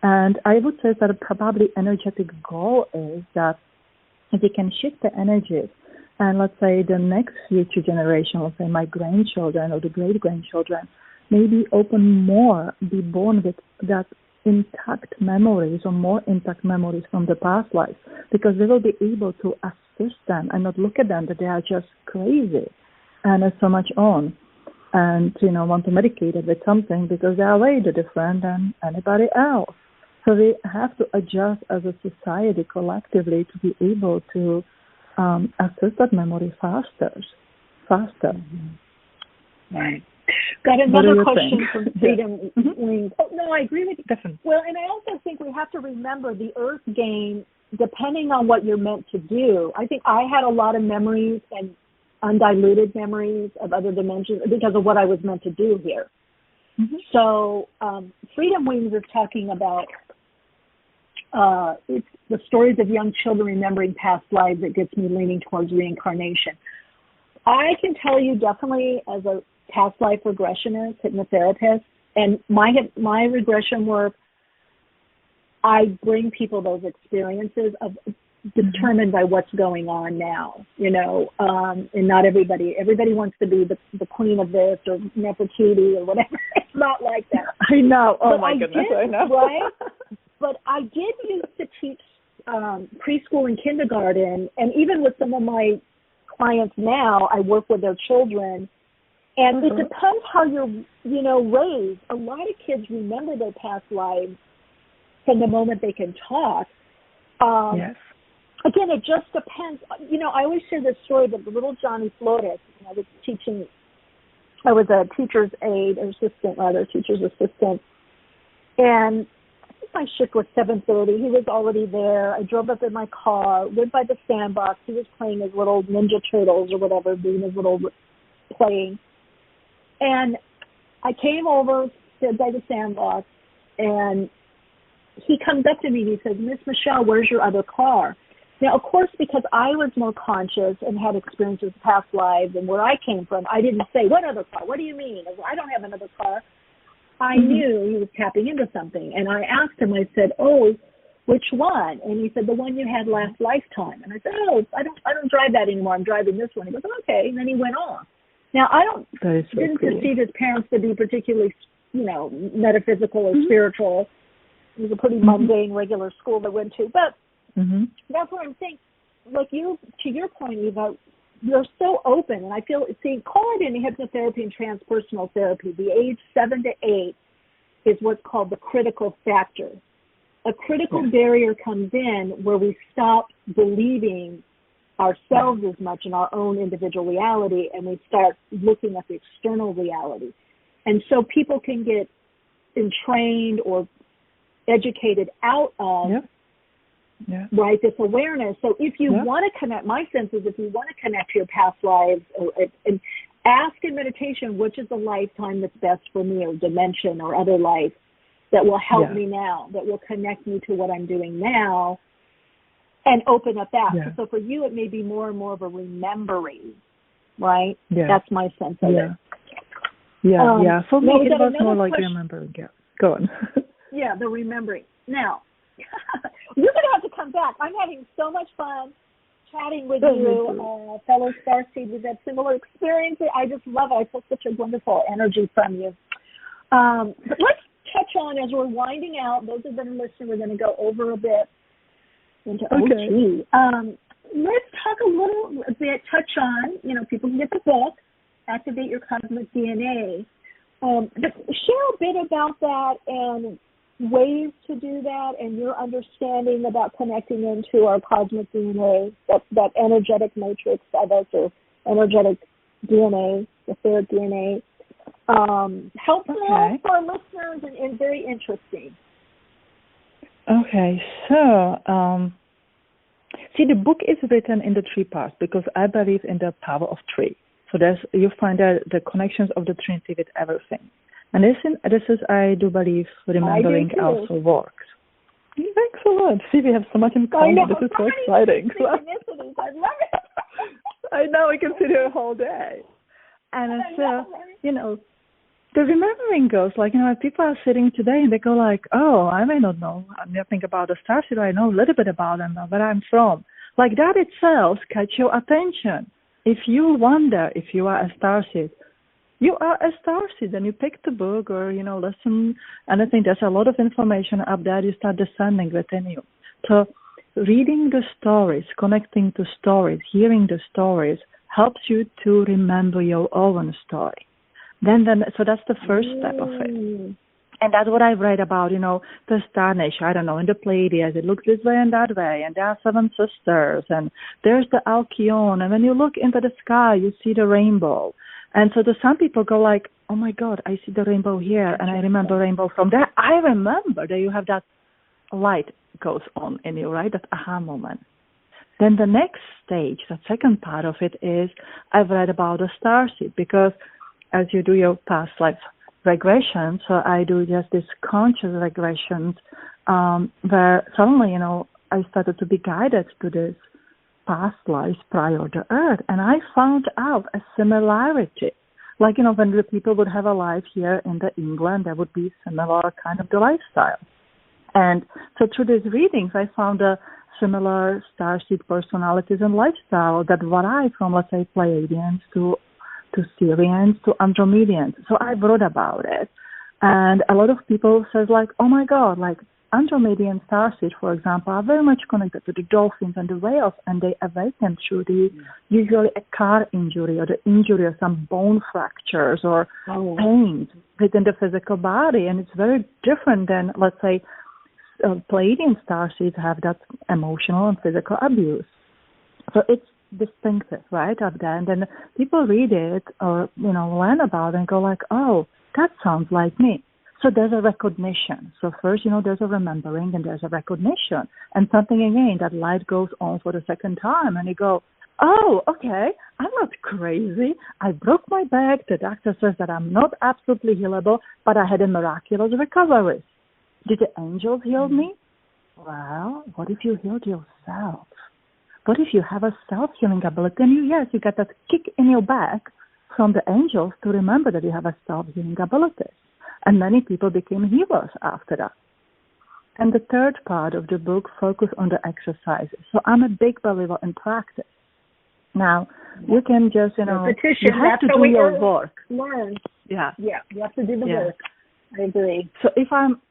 Speaker 13: And I would say that probably energetic goal is that if we can shift the energies, and let's say the next future generation, let's say my grandchildren or the great-grandchildren, maybe open more, be born with that intact memories or more intact memories from the past life, because they will be able to assist them and not look at them that they are just crazy and so much on, and want to medicate it with something because they are way different than anybody else. So we have to adjust as a society collectively to be able to access that memory faster.
Speaker 4: Mm-hmm. Right. Got another question from Freedom Wings. Oh, no, I agree with you.
Speaker 13: Definitely.
Speaker 4: Well, and I also think we have to remember the Earth game, depending on what you're meant to do. I think I had a lot of memories and undiluted memories of other dimensions because of what I was meant to do here. Mm-hmm. So Freedom Wings is talking about it's the stories of young children remembering past lives that gets me leaning towards reincarnation. I can tell you definitely as a past life regressionist, hypnotherapist, and my regression work, I bring people those experiences of determined by what's going on now, and not everybody wants to be the queen of this or Nefertiti or whatever. It's not like that.
Speaker 13: I know. Oh,
Speaker 4: but
Speaker 13: my goodness, I know.
Speaker 4: Right? But I did used to teach preschool and kindergarten, and even with some of my clients now, I work with their children. And it depends how you're, raised. A lot of kids remember their past lives from the moment they can talk.
Speaker 13: Yes.
Speaker 4: Again, it just depends. I always share this story that the little Johnny Flores, I was a teacher's assistant, and my shift was 7:30. He was already there. I drove up in my car, went by the sandbox. He was playing his little Ninja Turtles or whatever, doing his little playing. And I came over, stood by the sandbox, and he comes up to me and he says, "Miss Michele, where's your other car?" Now, of course, because I was more conscious and had experiences of past lives and where I came from, I didn't say, "What other car? What do you mean?" I don't have another car. I knew he was tapping into something. And I asked him, I said, "Oh, which one?" And he said, "The one you had last lifetime." And I said, "Oh, I don't drive that anymore. I'm driving this one." He goes, "Okay." And then he went off. Now, I didn't perceive his parents to be particularly, metaphysical or spiritual. It was a pretty mundane, regular school they went to. But that's what I'm saying. Like to your point, Eva, you're so open. And I feel, call it in hypnotherapy and transpersonal therapy. The age 7 to 8 is what's called the critical factor. A critical barrier comes in where we stop believing ourselves as much in our own individual reality, and we start looking at the external reality. And so people can get entrained or educated out of right, this awareness. So if you want to connect, my sense is if you want to connect to your past lives, and ask in meditation, which is the lifetime that's best for me, or dimension or other life that will help me now, that will connect me to what I'm doing now, and open up that. So for you, it may be more and more of a remembering, right? That's my sense of it.
Speaker 13: For me, it was more like remembering. Go on.
Speaker 4: The remembering. Now, you're going to have to come back. I'm having so much fun chatting with you, fellow starseeds. We've had similar experiences. I just love it. I feel such a wonderful energy from you. But let's touch on, as we're winding out, those who've been listening, we're going to go over a bit into OT. Let's talk a little bit, touch on, people can get the book, Activate Your Cosmic DNA. Share a bit about that and ways to do that, and your understanding about connecting into our cosmic DNA, that energetic matrix of us, or energetic DNA, the third DNA. Helpful for our listeners and very interesting.
Speaker 13: Okay, so see, the book is written in the 3 parts because I believe in the power of 3. So you find that the connections of the Trinity with everything. And this is, I do believe, remembering also works. Thanks a lot. See, we have so much in common. This is so exciting.
Speaker 4: I love it.
Speaker 13: I know, we can sit here a whole day. And so, the remembering goes, people are sitting today and they go like, oh, I may not know nothing about the starseed. I know a little bit about them, where I'm from. Like that itself catch your attention. If you wonder if you are a starseed, you are a starseed, and you pick the book or, listen, and I think there's a lot of information up there. You start descending within you. So reading the stories, connecting to stories, hearing the stories helps you to remember your own story. So that's the first step of it. And that's what I've read about, the Star Nation, I don't know, in the Pleiades, it looks this way and that way, and there are 7 sisters, and there's the Alcyon, and when you look into the sky, you see the rainbow. And so some people go like, oh my God, I see the rainbow here, and I remember rainbow from there. I remember that you have that light goes on in you, right, that aha moment. Then the next stage, the second part of it is, I've read about the starseed, because as you do your past life regression, so I do just this conscious regressions where suddenly, I started to be guided to this past lives prior to Earth, and I found out a similarity. Like, when the people would have a life here in England, there would be similar kind of the lifestyle. And so through these readings, I found a similar starseed personalities and lifestyle that vary from, let's say, Pleiadians to Syrians to Andromedians. So I wrote about it. And a lot of people says like, oh my God, like Andromedian starseed, for example, are very much connected to the dolphins and the whales, and they awaken through usually a car injury or the injury of some bone fractures or pains within the physical body. And it's very different than, let's say, Pleiadian starseeds have that emotional and physical abuse. So it's distinctive, right, up there. And then people read it or, learn about it and go like, oh, that sounds like me. So there's a recognition. So first, there's a remembering and there's a recognition. And something again, that light goes on for the second time and you go, oh, okay, I'm not crazy. I broke my back. The doctor says that I'm not absolutely healable, but I had a miraculous recovery. Did the angels heal me? Well, what if you healed yourself? What if you have a self-healing ability? And you get that kick in your back from the angels to remember that you have a self-healing ability. And many people became healers after that. And the third part of the book focused on the exercises. So I'm a big believer in practice. Now, you can just, you have to do your work.
Speaker 4: Learn.
Speaker 13: Yeah,
Speaker 4: you have to do the work. I agree.
Speaker 13: So if I'm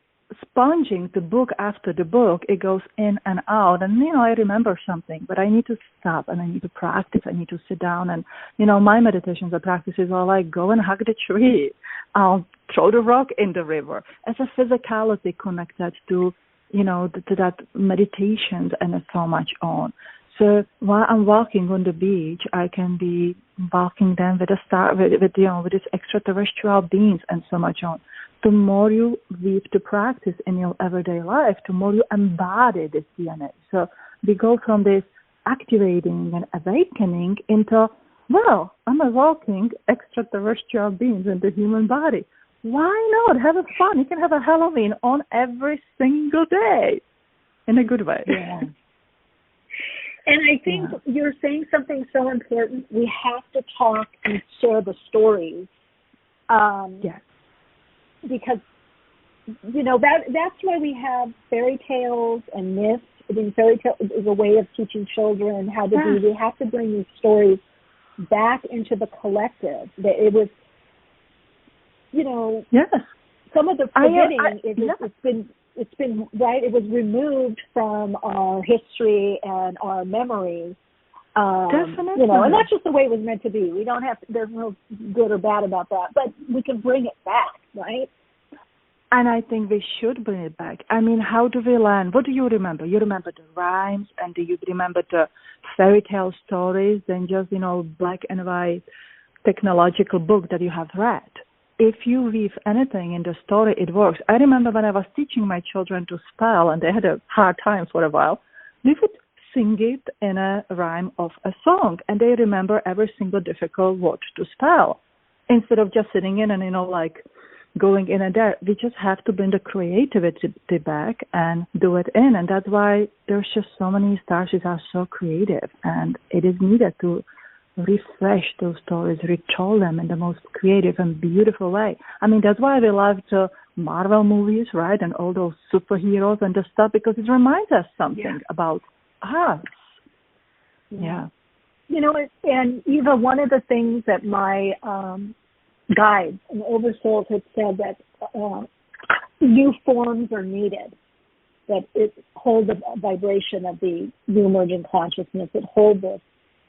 Speaker 13: sponging the book after the book, it goes in and out, and I remember something, but I need to stop and I need to practice. I need to sit down, and my meditations or practices are like go and hug the tree, throw the rock in the river, as a physicality connected to to that meditation and so much on. So while I'm walking on the beach, I can be walking then with with these extraterrestrial beings and so much on. The more you weave the practice in your everyday life, the more you embody this DNA. So we go from this activating and awakening into, well, I'm a walking extraterrestrial being in the human body. Why not? Have a fun. You can have a Halloween on every single day in a good way.
Speaker 4: Yeah. And I think you're saying something so important. We have to talk and share the stories.
Speaker 13: Yes.
Speaker 4: Because, that's why we have fairy tales and myths. I think fairy tale is a way of teaching children how to be. We have to bring these stories back into the collective. That it was, some of the forgetting, it's been right. It was removed from our history and our memories.
Speaker 13: Definitely.
Speaker 4: And that's just the way it was meant to be. We don't have to, there's no good or bad about that, but we can bring it back, right?
Speaker 13: And I think we should bring it back. I mean, how do we learn? What do you remember? You remember the rhymes, and do you remember the fairy tale stories than just, black and white technological book that you have read? if you weave anything in the story, it works. I remember when I was teaching my children to spell, and they had a hard time for a while, we would sing it in a rhyme of a song, and they remember every single difficult word to spell. Instead of just sitting in and, like, going in and there, we just have to bring the creativity back and do it in. And that's why there's just so many starseeds are so creative, and it is needed to refresh those stories, retell them in the most creative and beautiful way. I mean, that's why we love the Marvel movies, right, and all those superheroes and the stuff, because it reminds us something about us. Yeah.
Speaker 4: You know, and Eva, one of the things that my guides and oversouls had said that new forms are needed, that it holds the vibration of the new emergent consciousness, it holds this.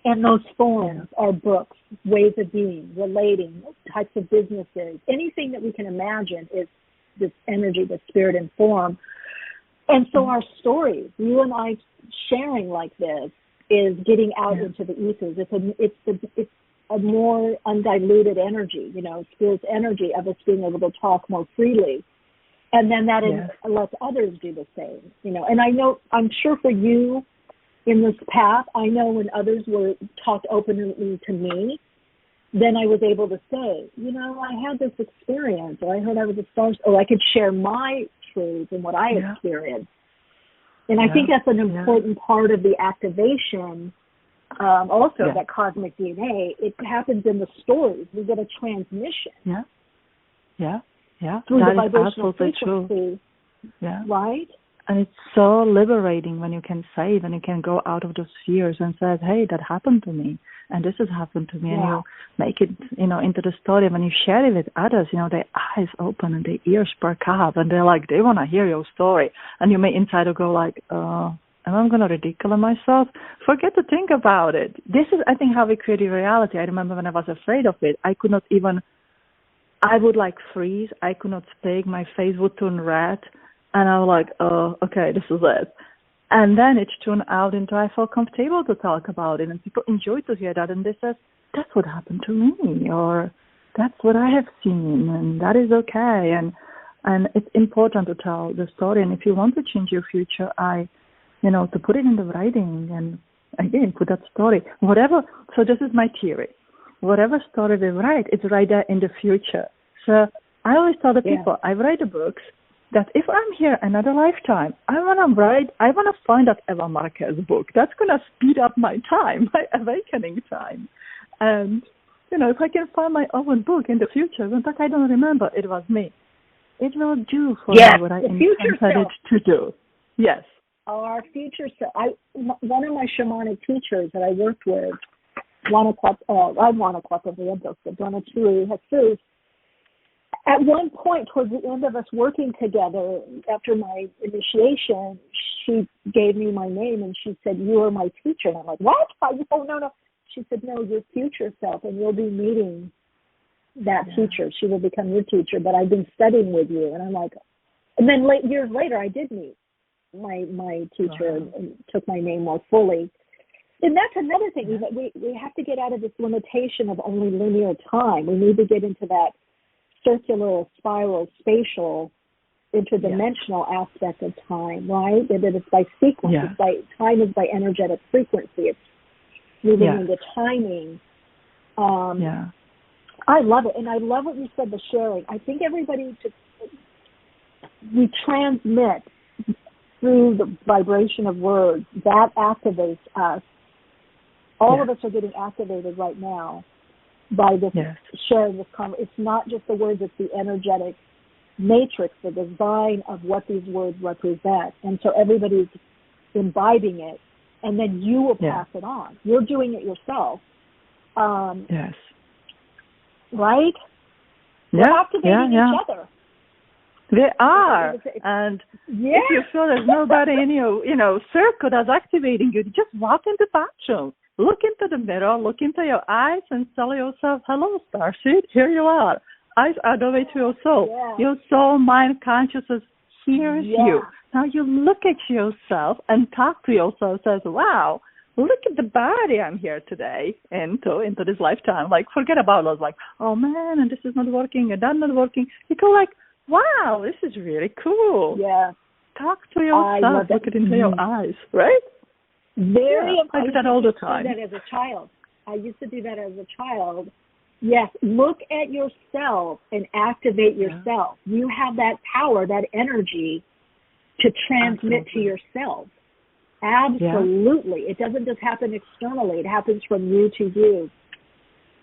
Speaker 4: And those forms are books, ways of being, relating, types of businesses. Anything that we can imagine is this energy, the spirit and form. And so our stories, you and I sharing like this, is getting out into the ethers. It's a more undiluted energy, spirit's energy of us being able to talk more freely. And then that lets others do the same, And I'm sure for you, in this path, I know when others talked openly to me, then I was able to say, I had this experience, or I heard I was a star, or I could share my truths and what I experienced. And I think that's an important part of the activation, also that cosmic DNA. It happens in the stories. We get a transmission. Through the vibrational frequency. Right?
Speaker 13: And it's so liberating when you can say, when you can go out of those fears and say, hey, that happened to me, and this has happened to me, and you make it, into the story. When you share it with others, their eyes open and their ears perk up, and they're like, they want to hear your story. And you may inside go like, am I going to ridicule myself? Forget to think about it. This is, I think, how we create a reality. I remember when I was afraid of it, I could not even, I would freeze. I could not speak. My face would turn red. And I was like, oh, okay, this is it. And then it turned out into I felt comfortable to talk about it. And people enjoy to hear that. And they said, that's what happened to me. Or that's what I have seen. And that is okay. And it's important to tell the story. And if you want to change your future, to put it in the writing and, again, put that story. Whatever. So this is my theory. Whatever story we write, it's right there in the future. So I always tell the people, I write the books, that if I'm here another lifetime, I want to find that Eva Marquez book. That's going to speed up my time, my awakening time. And, if I can find my own book in the future, but I don't remember it was me, it will do for me what I intended it to do. Yes.
Speaker 4: Our future self. One of my shamanic teachers that I worked with, Jesus, at one point, towards the end of us working together, after my initiation, she gave me my name and she said, you are my teacher. And I'm like, what? Oh, no. She said, no, your future self, and you'll be meeting that teacher. She will become your teacher, but I've been studying with you. And I'm like, and then years later, I did meet my teacher and took my name more fully. And that's another thing. We have to get out of this limitation of only linear time. We need to get into that circular, spiral, spatial, interdimensional aspect of time, right? That it's by sequence. It's time is by energetic frequency. It's moving into timing. I love it. And I love what you said, the sharing. I think everybody we transmit through the vibration of words. That activates us. All of us are getting activated right now by this sharing this conversation. It's not just the words, it's the energetic matrix, the design of what these words represent. And so everybody's imbibing it, and then you will pass it on. You're doing it yourself. Right? We're activating each other.
Speaker 13: They are. And if you feel there's nobody in your circle that's activating you, just walk in the bathroom. Look into the mirror, look into your eyes, and tell yourself, hello, starseed, here you are. Eyes are the way to your soul. Your soul, mind, consciousness hears you. Now you look at yourself and talk to yourself, says, wow, look at the body I'm here today into this lifetime. Like, forget about us. Like, oh man, and this is not working and that's not working. You go like, wow, this is really cool.
Speaker 4: Yeah.
Speaker 13: Talk to yourself. Look it into your eyes, right?
Speaker 4: Very important.
Speaker 13: I do that all the time.
Speaker 4: I used to do that as a child. I used to do that as a child. Yes, look at yourself and activate yourself. You have that power, that energy to transmit to yourself. Absolutely. It doesn't just happen externally. It happens from you to you.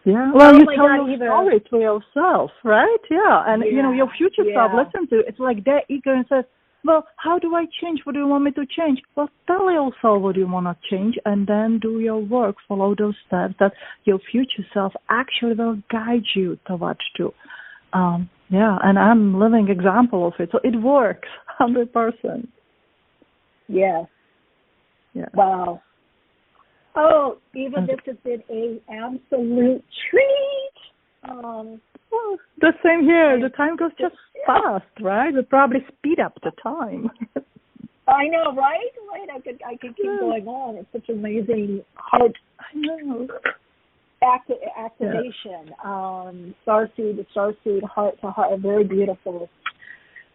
Speaker 13: Yeah. Well, you tell your story to yourself, right? Yeah. And, your future self, listen to it. It's like their ego and says, well, how do I change? What do you want me to change? Well, tell yourself what you want to change and then do your work. Follow those steps that your future self actually will guide you towards to. And I'm a living example of it. So it works 100%.
Speaker 4: Yes.
Speaker 13: Yeah.
Speaker 4: Wow. Oh, Eva, this has been an absolute treat.
Speaker 13: The same here. The time goes just fast, right? We'll probably speed up the time.
Speaker 4: I know, right? Right. I could keep going on. It's such amazing heart activation. Starseed, heart to heart, very beautiful.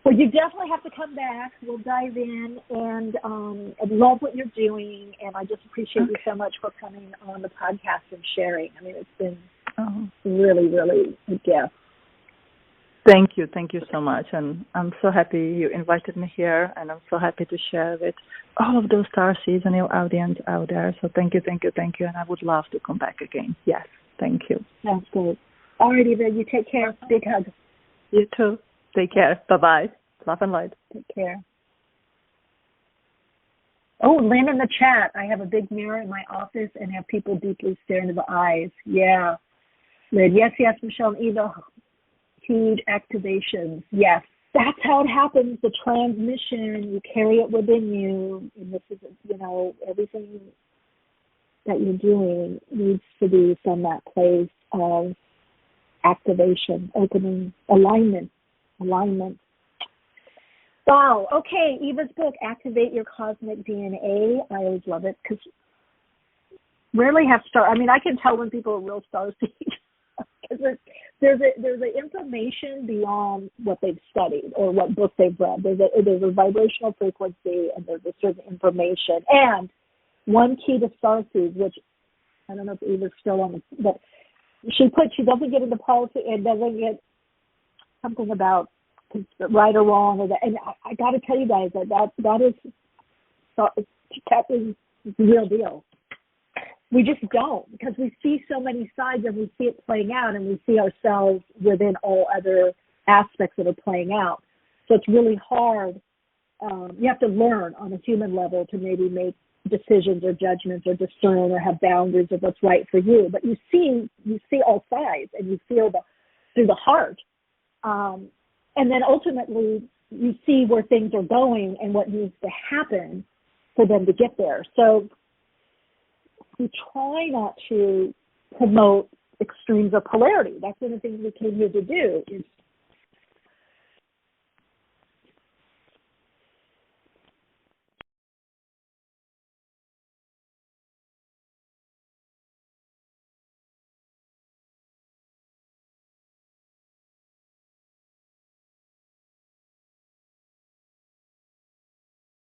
Speaker 4: Well, you definitely have to come back. We'll dive in, and I love what you're doing, and I just appreciate you so much for coming on the podcast and sharing. I mean, it's been really, really a gift.
Speaker 13: Thank you so much, and I'm so happy you invited me here, and I'm so happy to share with all of those starseeds and your audience out there. So thank you, and I would love to come back again. Yes, thank you.
Speaker 4: Sounds good. All right, Eva, you take care. Big hug.
Speaker 13: You too. Take care. Bye-bye. Love and light.
Speaker 4: Take care. Oh, Lynn in the chat. I have a big mirror in my office and have people deeply stare into the eyes. Yeah. Lynn, yes, Michelle and Eva. Huge activations. Yes. That's how it happens. The transmission, you carry it within you. And this is, everything that you're doing needs to be from that place of activation, opening, alignment. Wow. Okay. Eva's book, Activate Your Cosmic DNA. I always love it because rarely have I can tell when people are real starseeds because there's a information beyond what they've studied or what book they've read. There's a vibrational frequency and there's a certain information. And one key to starseeds, which I don't know if Eva's still on, but she doesn't get into politics and doesn't get something about right or wrong or that. And I got to tell you guys that is the real deal. We just don't, because we see so many sides and we see it playing out and we see ourselves within all other aspects that are playing out. So it's really hard. You have to learn on a human level to maybe make decisions or judgments or discern or have boundaries of what's right for you. But you see all sides and you feel through the heart. And then ultimately you see where things are going and what needs to happen for them to get there. So we try not to promote extremes of polarity. That's one of the things we came here to do, is